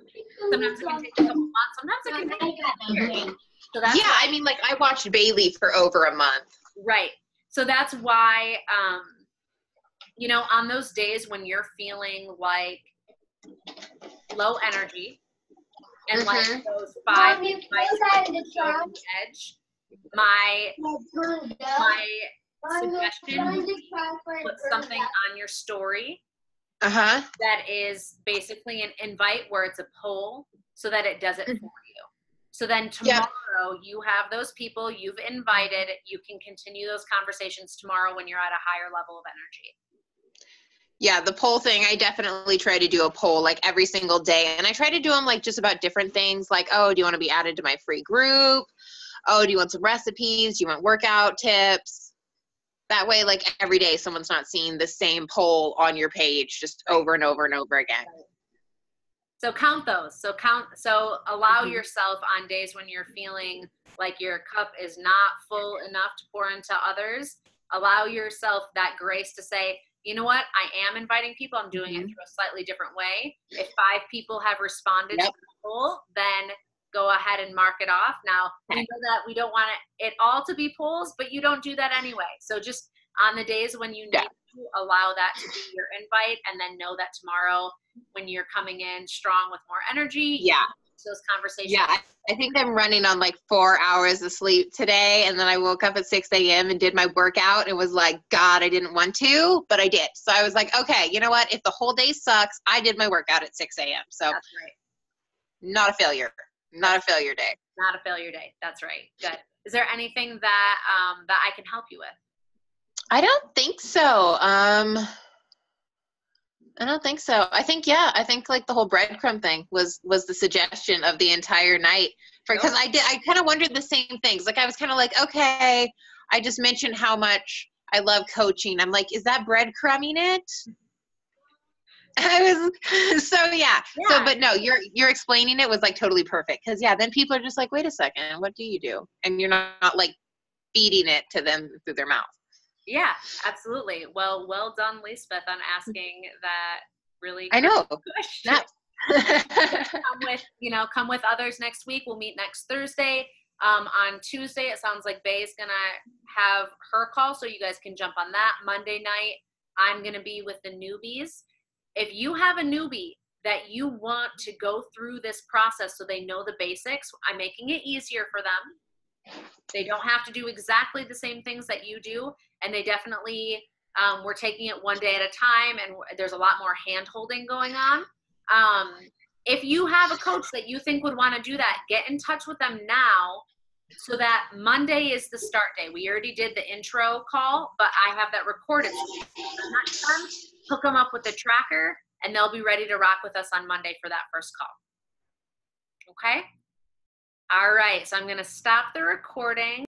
Sometimes it can take a couple months. Sometimes it can take a year. So that's Yeah, I mean, like I watched Bailey for over a month. right. So that's why, you know, on those days when you're feeling like low energy and like those 5 minutes edge, my suggestion would be put something on your story that is basically an invite where it's a poll, so that it does it for you. So then tomorrow you have those people you've invited. You can continue those conversations tomorrow when you're at a higher level of energy. Yeah, the poll thing, I definitely try to do a poll like every single day. And I try to do them like just about different things, like, oh, do you want to be added to my free group? Oh, do you want some recipes? Do you want workout tips? That way, like every day, someone's not seeing the same poll on your page just over and over and over again. So count those. So allow yourself on days when you're feeling like your cup is not full enough to pour into others. Allow yourself that grace to say, you know what? I am inviting people. I'm doing it through a slightly different way. If 5 people have responded to the poll, then go ahead and mark it off. Now, we know that we don't want it all to be polls, but you don't do that anyway. So just on the days when you need to, allow that to be your invite, and then know that tomorrow when you're coming in strong with more energy, those conversations. Yeah, I think I'm running on like 4 hours of sleep today, and then I woke up at 6 a.m. and did my workout and was like, God, I didn't want to, but I did. So I was like, okay, you know what? If the whole day sucks, I did my workout at 6 a.m. So that's right. Not a failure. Not a failure day. Not a failure day. That's right. Good. Is there anything that that I can help you with? I don't think so. I don't think so. I think like the whole breadcrumb thing was the suggestion of the entire night, because I kind of wondered the same things. Like I was kind of like, okay, I just mentioned how much I love coaching. I'm like, is that breadcrumbing it? I was so So, but no, you're explaining it was like totally perfect, because then people are just like, wait a second, what do you do? And you're not like feeding it to them through their mouth. Yeah, absolutely. Well done, Lisbeth, on asking that really I know. question. Come with others next week. We'll meet next Thursday. On Tuesday, it sounds like Bay's gonna have her call, so you guys can jump on that. Monday night, I'm gonna be with the newbies. If you have a newbie that you want to go through this process so they know the basics, I'm making it easier for them. They don't have to do exactly the same things that you do, and they definitely, we're taking it one day at a time, and there's a lot more hand-holding going on. If you have a coach that you think would want to do that, get in touch with them now, so that Monday is the start day. We already did the intro call, but I have that recorded. So next time, hook them up with the tracker, and they'll be ready to rock with us on Monday for that first call. Okay? All right, so I'm going to stop the recording.